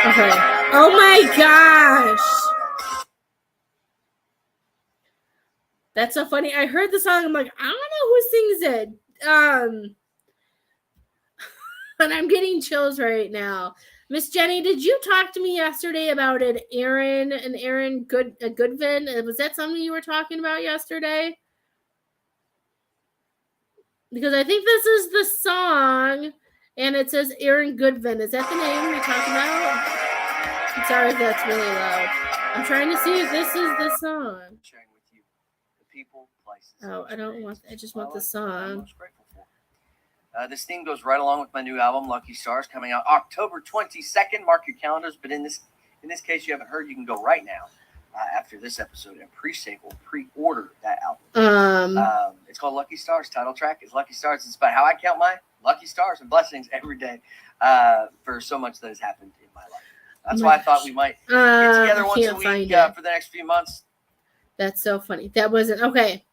Okay. Oh my gosh. That's so funny. I heard the song. I'm like, I don't know who sings it. And I'm getting chills right now. Miss Jenny, did you talk to me yesterday about Aaron Goodvin? Was that something you were talking about yesterday? Because I think this is the song, and it says Aaron Goodvin. Is that the name we talked about? I'm sorry if that's really loud. I'm trying to see if this is the song. Sharing with you the people, places. Oh, I don't want. I just want the song. I'm most grateful for. This theme goes right along with my new album, Lucky Stars, coming out October 22nd. Mark your calendars. But in this case, you haven't heard, you can go right now after this episode and pre-order that album. It's called Lucky Stars. Title track is Lucky Stars. It's about how I count my lucky stars and blessings every day for so much that has happened in my life. That's why I thought we might get together once a week for the next few months. That's so funny. That wasn't okay.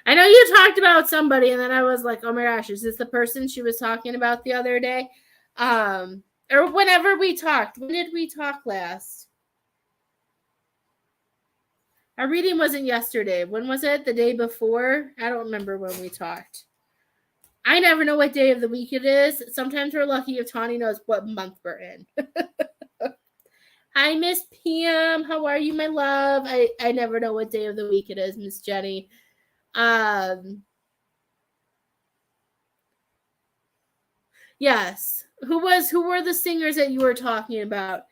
I know you talked about somebody, and then I was like, oh my gosh, is this the person she was talking about the other day? Or whenever we talked. When did we talk last? Our reading wasn't yesterday. When was it? The day before? I don't remember when we talked. I never know what day of the week it is. Sometimes we're lucky if Tawny knows what month we're in. Hi, Miss Pam. How are you, my love? I never know what day of the week it is, Miss Jenny. Yes. Who were the singers that you were talking about?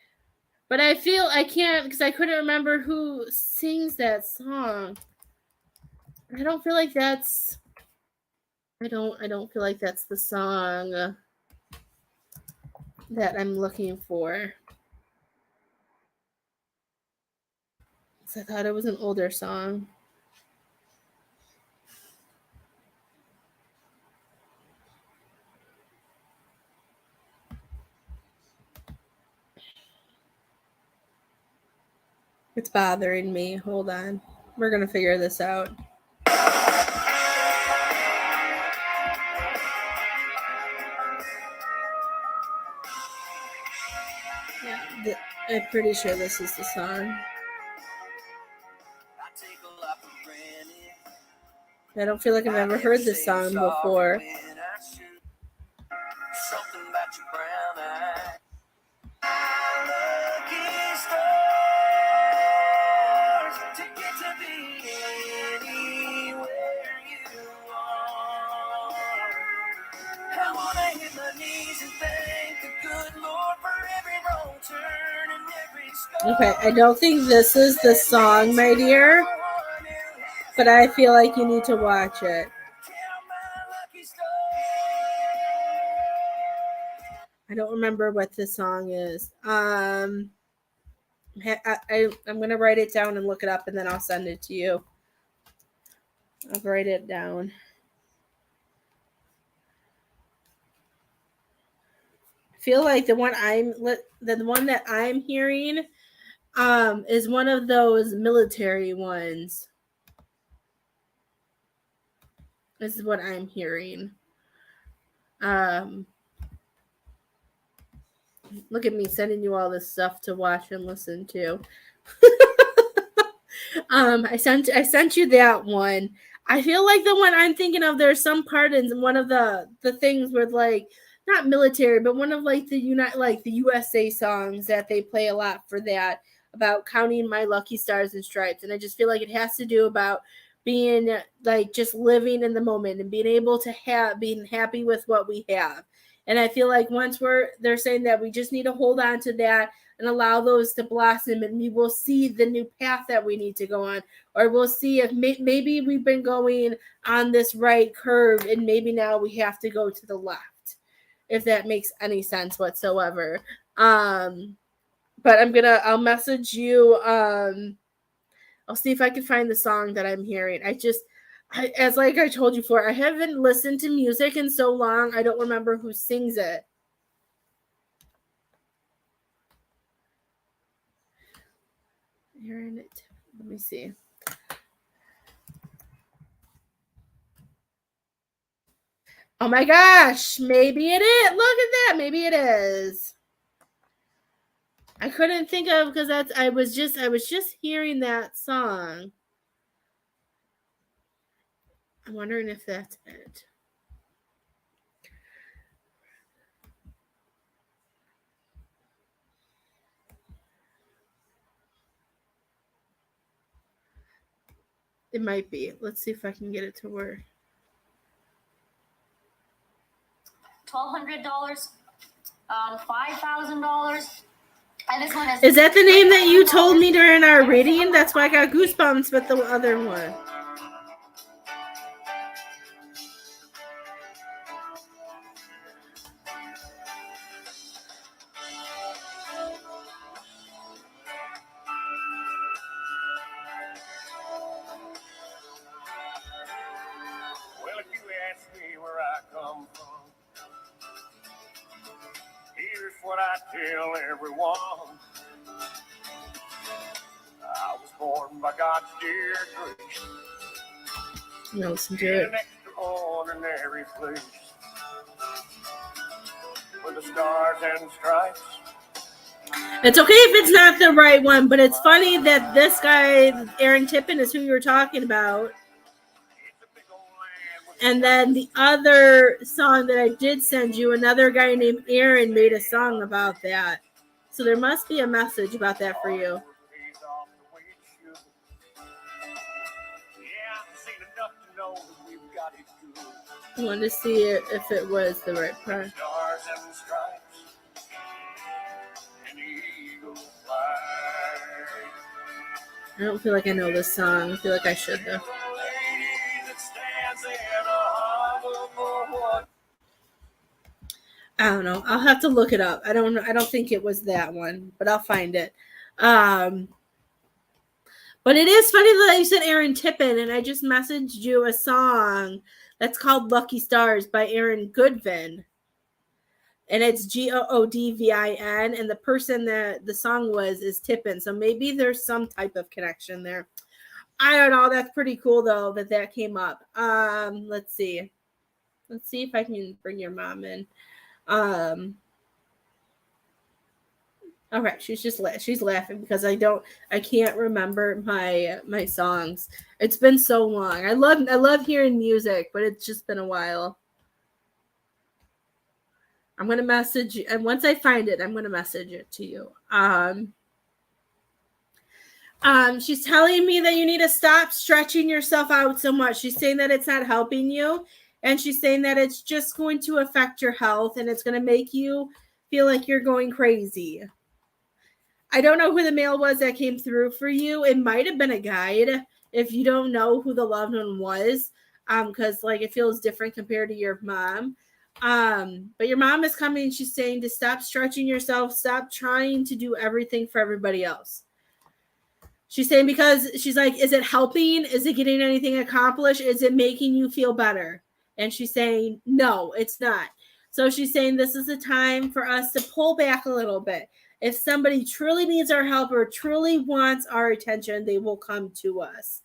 But I feel I can't because I couldn't remember who sings that song. I don't feel like that's I don't feel like that's the song that I'm looking for. I thought it was an older song. It's bothering me. Hold on. We're going to figure this out. Yeah, I'm pretty sure this is the song. I don't feel like I've ever heard this song before. Something about your brown eye. To get to be anywhere you are. I wanna hit my knees and thank the good Lord for every wrong turn and every scar. Okay, I don't think this is the song, my dear, but I feel like you need to watch it. I don't remember what the song is. I'm going to write it down and look it up, and then I'll send it to you. I'll write it down. I feel like the one that I'm hearing is one of those military ones. This is what I'm hearing. Look at me sending you all this stuff to watch and listen to. I sent you that one. I feel like the one I'm thinking of, there's some part in one of the things with like not military, but one of like the USA songs that they play a lot for that, about counting my lucky stars and stripes. And I just feel like it has to do about being like just living in the moment and being able to being happy with what we have. And I feel like once they're saying that we just need to hold on to that and allow those to blossom, and we will see the new path that we need to go on, or we'll see if maybe we've been going on this right curve and maybe now we have to go to the left, if that makes any sense whatsoever. But I'll message you. I'll see if I can find the song that I'm hearing. As like I told you before, I haven't listened to music in so long, I don't remember who sings it. Hearing it. Let me see. Oh my gosh, maybe it is. Look at that. Maybe it is. I couldn't think of, because I was just hearing that song. I'm wondering if that's it. It might be. Let's see if I can get it to work. $1,200, $5,000. And this one is that the name that you told me during our reading? That's why I got goosebumps with the other one. Well, if you ask me where I come from, here's what I tell everyone. I was born by God's dear grace. Listen to In it. an extraordinary place, where the stars and stripes. It's okay if it's not the right one, but it's funny that this guy, Aaron Tippin, is who you were talking about. And then the other song that I did send you, another guy named Aaron made a song about that. So there must be a message about that for you. I wanted to see if it was the right part. I don't feel like I know this song. I feel like I should, though. I don't know. I'll have to look it up. I don't think it was that one, but I'll find it. But it is funny that you said Aaron Tippin, and I just messaged you a song that's called Lucky Stars by Aaron Goodvin. And it's Goodvin, and the person that the song was is Tippin. So maybe there's some type of connection there. I don't know. That's pretty cool though that came up. Let's see. Let's see if I can bring your mom in. Okay, she's laughing because I can't remember my songs. It's been so long. I love hearing music, but it's just been a while. I'm gonna message you, and once I find it, I'm gonna message it to you. She's telling me that you need to stop stretching yourself out so much. She's saying that it's not helping you, and she's saying that it's just going to affect your health, and it's going to make you feel like you're going crazy. I don't know who the mail was that came through for you. It might have been a guide if you don't know who the loved one was, because like it feels different compared to your mom. But your mom is coming and she's saying to stop stretching yourself, stop trying to do everything for everybody else. She's saying because she's like, is it helping? Is it getting anything accomplished? Is it making you feel better? And she's saying, no, it's not. So she's saying this is the time for us to pull back a little bit. If somebody truly needs our help or truly wants our attention, they will come to us.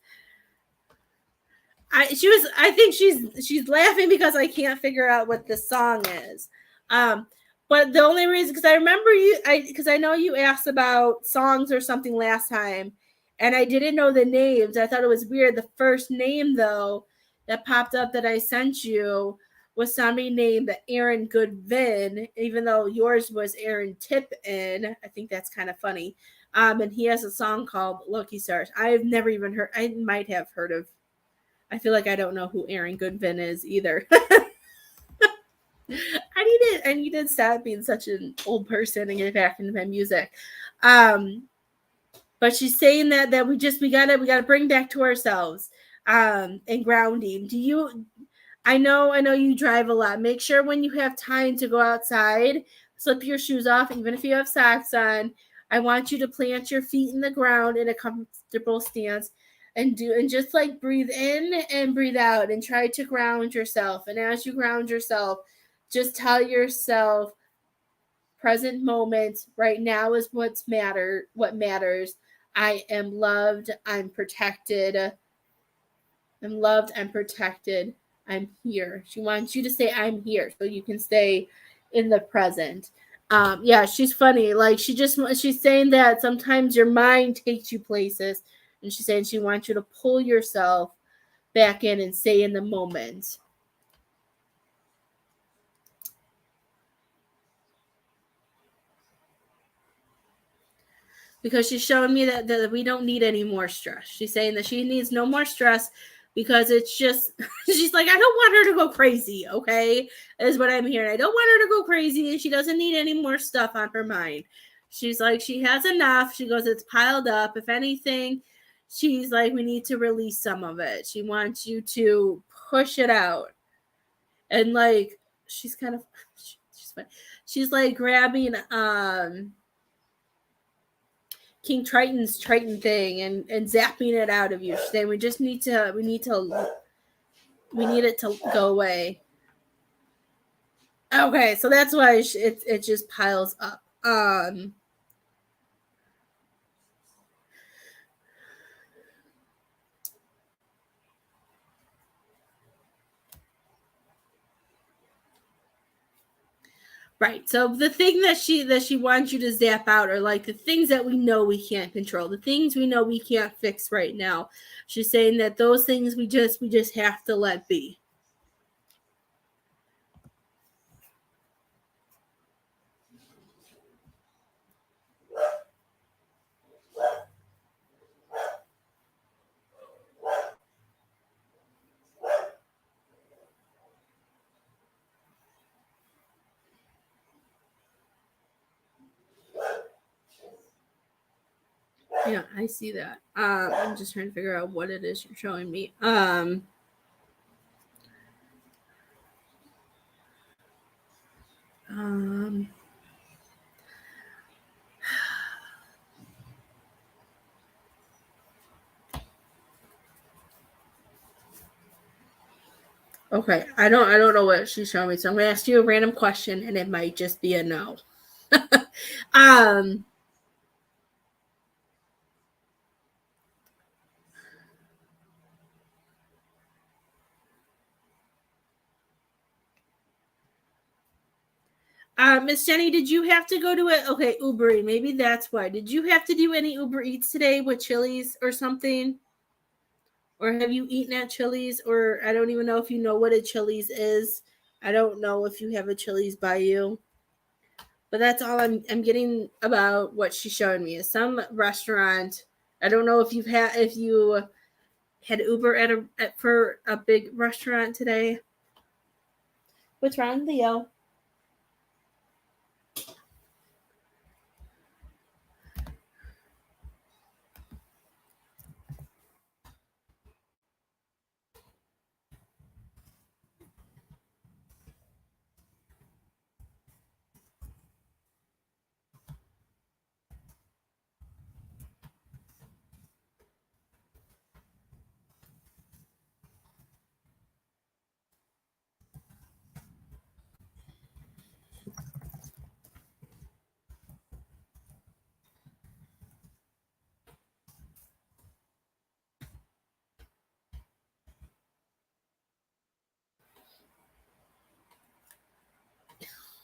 I think she's laughing because I can't figure out what the song is. But the only reason, because I remember because I know you asked about songs or something last time, and I didn't know the names. I thought it was weird. The first name though that popped up that I sent you was somebody named Aaron Goodvin, even though yours was Aaron Tippin. I think that's kind of funny. And he has a song called Lucky Stars. I've never even heard. I might have heard of. I feel like I don't know who Aaron Goodvin is either. I need to stop being such an old person and get back into my music. But she's saying that we gotta bring back to ourselves and grounding. I know you drive a lot. Make sure when you have time to go outside, slip your shoes off, even if you have socks on. I want you to plant your feet in the ground in a comfortable stance and just like breathe in and breathe out and try to ground yourself. And as you ground yourself, just tell yourself present moment right now is what matters. I am loved, I'm protected. I'm loved, I'm protected. I'm here. She wants you to say I'm here so you can stay in the present. Yeah, she's funny. Like she's saying that sometimes your mind takes you places, and she's saying she wants you to pull yourself back in and stay in the moment. Because she's showing me that we don't need any more stress. She's saying that she needs no more stress because it's just, she's like, I don't want her to go crazy, okay? Is what I'm hearing. I don't want her to go crazy, and she doesn't need any more stuff on her mind. She's like, she has enough. She goes, it's piled up. If anything, she's like, we need to release some of it. She wants you to push it out. And like, she's kind of, she's like grabbing, King Triton's Triton thing and zapping it out of you. She's saying we need it to go away. Okay, so that's why it just piles up. Right. So the thing that she wants you to zap out are like the things that we know we can't control, the things we know we can't fix right now. She's saying that those things we just have to let be. Yeah, I see that. I'm just trying to figure out what it is you're showing me. Okay, I don't know what she's showing me, so I'm gonna ask you a random question, and it might just be a no. um, Miss Jenny, did you have to go to it? Okay, Uber Eats. Maybe that's why. Did you have to do any Uber Eats today with Chili's or something? Or have you eaten at Chili's? Or I don't even know if you know what a Chili's is. I don't know if you have a Chili's by you. But that's all I'm getting about what she's showing me is some restaurant. I don't know if you had Uber for a big restaurant today. What's wrong, Leo?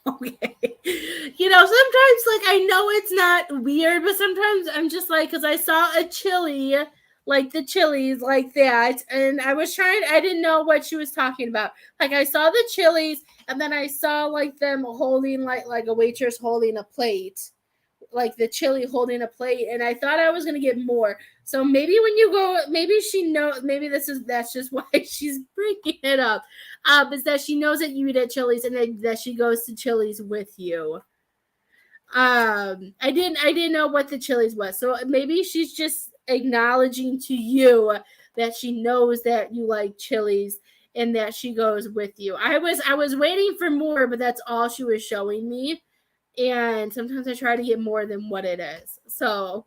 Okay. Sometimes like I know it's not weird, but sometimes I'm just like, because I saw a chili, like the chilies like that, and I didn't know what she was talking about. Like I saw the chilies, and then I saw like them holding like a waitress holding a plate, like the chili holding a plate, and I thought I was gonna get more. So maybe when you go, maybe she knows. Maybe that's just why she's bringing it up. Is that she knows that you eat at Chili's and that she goes to Chili's with you. I didn't know what the Chili's was, so maybe she's just acknowledging to you that she knows that you like Chili's and that she goes with you. I was waiting for more, but that's all she was showing me. And sometimes I try to get more than what it is. So,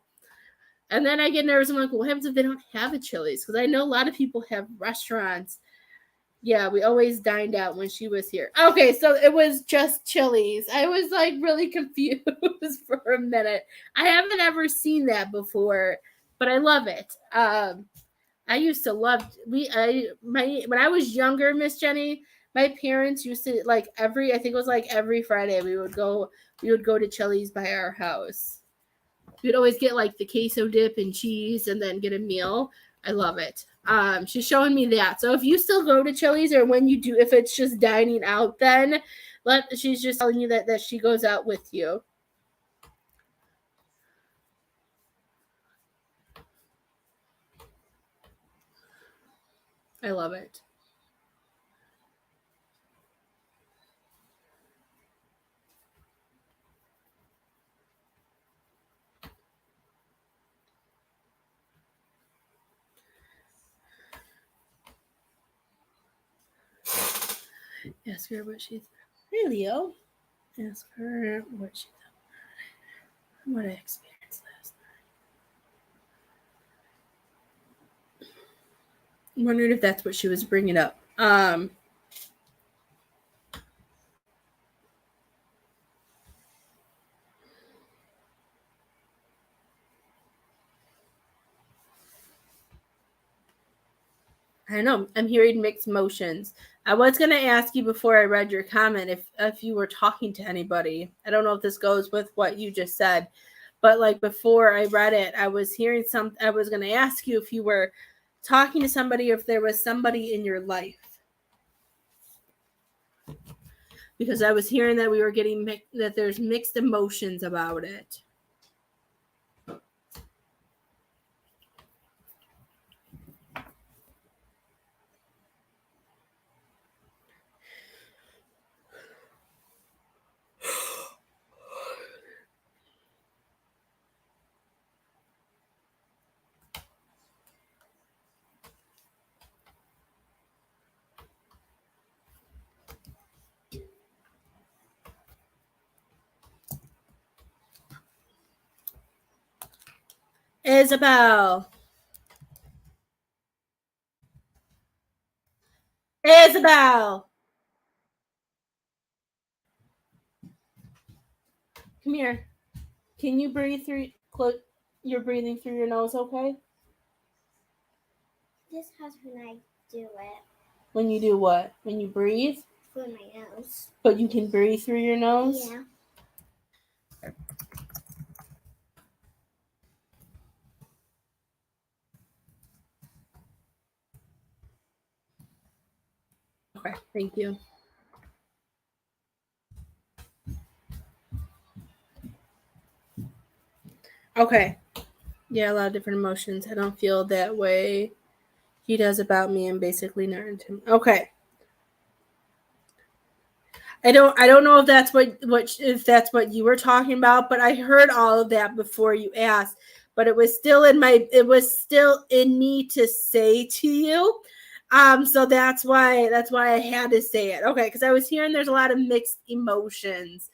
and then I get nervous. I'm like, well, what happens if they don't have a Chili's? Because I know a lot of people have restaurants. Yeah, we always dined out when she was here. Okay, so it was just Chili's. I was like really confused for a minute. I haven't ever seen that before, but I love it. I used to love when I was younger, Miss Jenny. My parents used to like I think it was like every Friday we would go to Chili's by our house. We'd always get like the queso dip and cheese and then get a meal. I love it. She's showing me that. So if you still go to Chili's or when you do, if it's just dining out, then she's just telling you that she goes out with you. I love it. Ask her what she. Hey, Leo. Ask her what she thought. What I experienced last night. I'm wondering if that's what she was bringing up. I know. I'm hearing mixed emotions. I was going to ask you before I read your comment if you were talking to anybody. I don't know if this goes with what you just said, but like before I read it, I was hearing I was going to ask you if you were talking to somebody or if there was somebody in your life. Because I was hearing that we were getting that there's mixed emotions about it. Isabel. Isabel. Come here. Can you breathe through? You're breathing through your nose, okay? This hurts when I do it When you do what? When you breathe? through my nose. But you can breathe through your nose? Yeah. Okay, thank you. Okay. Yeah, a lot of different emotions. I don't feel that way. He does about me and basically not into him. Okay. I don't know if that's what you were talking about, but I heard all of that before you asked. But it was still in me to say to you. So that's why I had to say it. Okay, because I was hearing there's a lot of mixed emotions.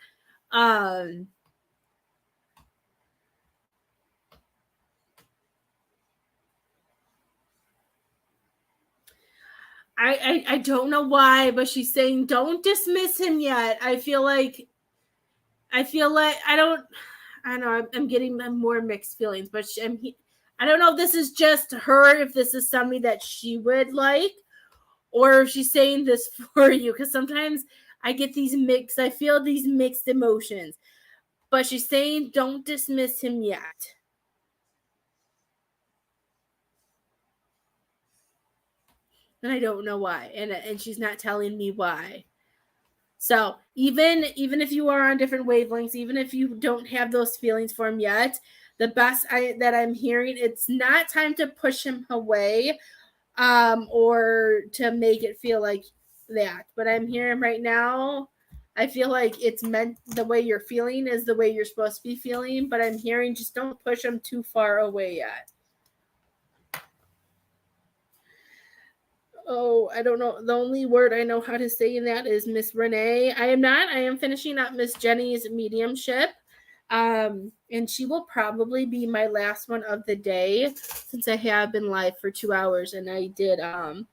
I don't know why, but she's saying don't dismiss him yet. I feel like I don't know. I'm getting more mixed feelings, but I don't know if this is just her, if this is somebody that she would like, or if she's saying this for you. Because sometimes I get I feel these mixed emotions. But she's saying don't dismiss him yet. And I don't know why. And she's not telling me why. So even if you are on different wavelengths, even if you don't have those feelings for him yet, the best that I'm hearing, it's not time to push him away, or to make it feel like that. But I'm hearing right now, I feel like it's meant the way you're feeling is the way you're supposed to be feeling. But I'm hearing just don't push him too far away yet. Oh, I don't know. The only word I know how to say in that is Miss Renee. I am finishing up Miss Jenny's mediumship. And she will probably be my last one of the day since I have been live for 2 hours and I've done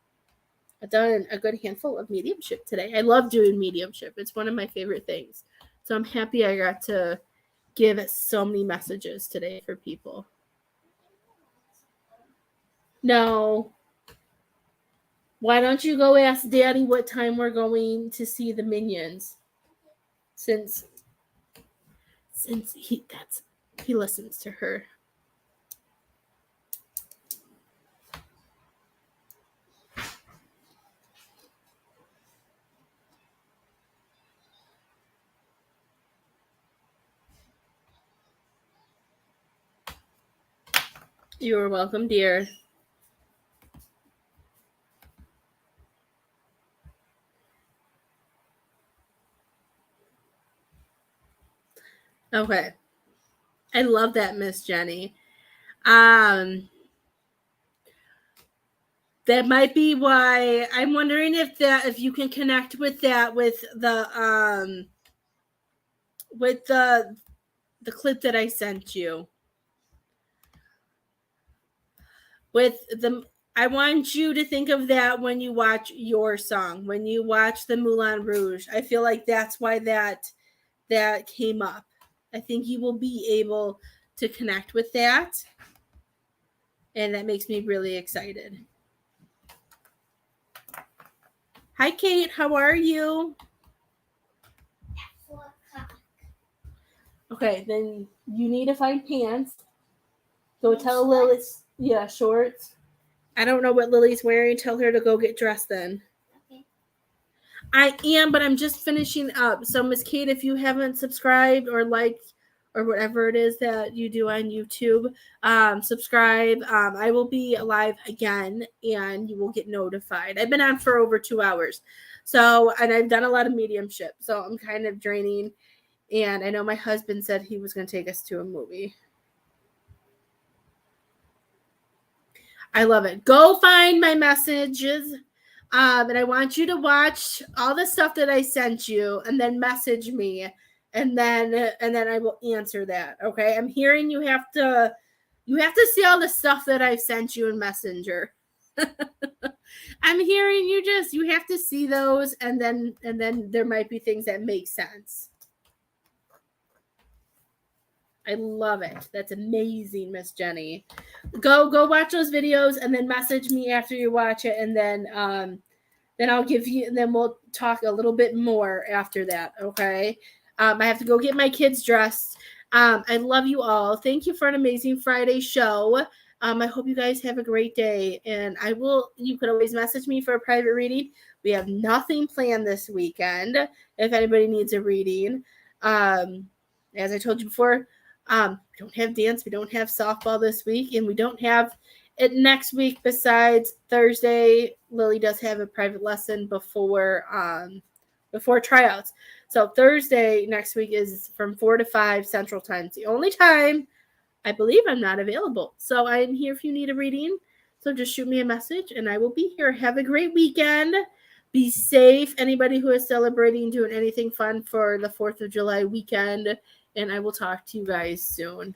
a good handful of mediumship today. I love doing mediumship. It's one of my favorite things. So I'm happy I got to give so many messages today for people. No. Why don't you go ask Daddy what time we're going to see the Minions? Since he listens to her. You are welcome, dear. Okay. I love that, Miss Jenny. That might be why I'm wondering if you can connect with that with the clip that I sent you. I want you to think of that when you watch your song, when you watch the Moulin Rouge. I feel like that's why that came up. I think you will be able to connect with that. And that makes me really excited. Hi, Kate. How are you? Okay, then you need to find pants. Go tell Lily. Yeah, shorts. I don't know what Lily's wearing. Tell her to go get dressed then. Okay. I am, but I'm just finishing up. So, Miss Kate, if you haven't subscribed or liked or whatever it is that you do on YouTube, subscribe. I will be live again and you will get notified. I've been on for over 2 hours. So, and I've done a lot of mediumship. So I'm kind of draining. And I know my husband said he was going to take us to a movie. I love it. Go find my messages. And I want you to watch all the stuff that I sent you and then message me. And then I will answer that. Okay. I'm hearing you have to see all the stuff that I've sent you in Messenger. I'm hearing you have to see those, and then there might be things that make sense. I love it. That's amazing, Miss Jenny. Go watch those videos and then message me after you watch it, and then I'll give you, and then we'll talk a little bit more after that. Okay. I have to go get my kids dressed. I love you all. Thank you for an amazing Friday show. I hope you guys have a great day, and you can always message me for a private reading. We have nothing planned this weekend. If anybody needs a reading, as I told you before, we don't have dance, we don't have softball this week, and we don't have it next week. Besides Thursday, Lily does have a private lesson before tryouts. So Thursday next week is from 4 to 5 Central Time. It's the only time I believe I'm not available. So I am here if you need a reading. So just shoot me a message and I will be here. Have a great weekend. Be safe. Anybody who is celebrating, doing anything fun for the 4th of July weekend. And I will talk to you guys soon.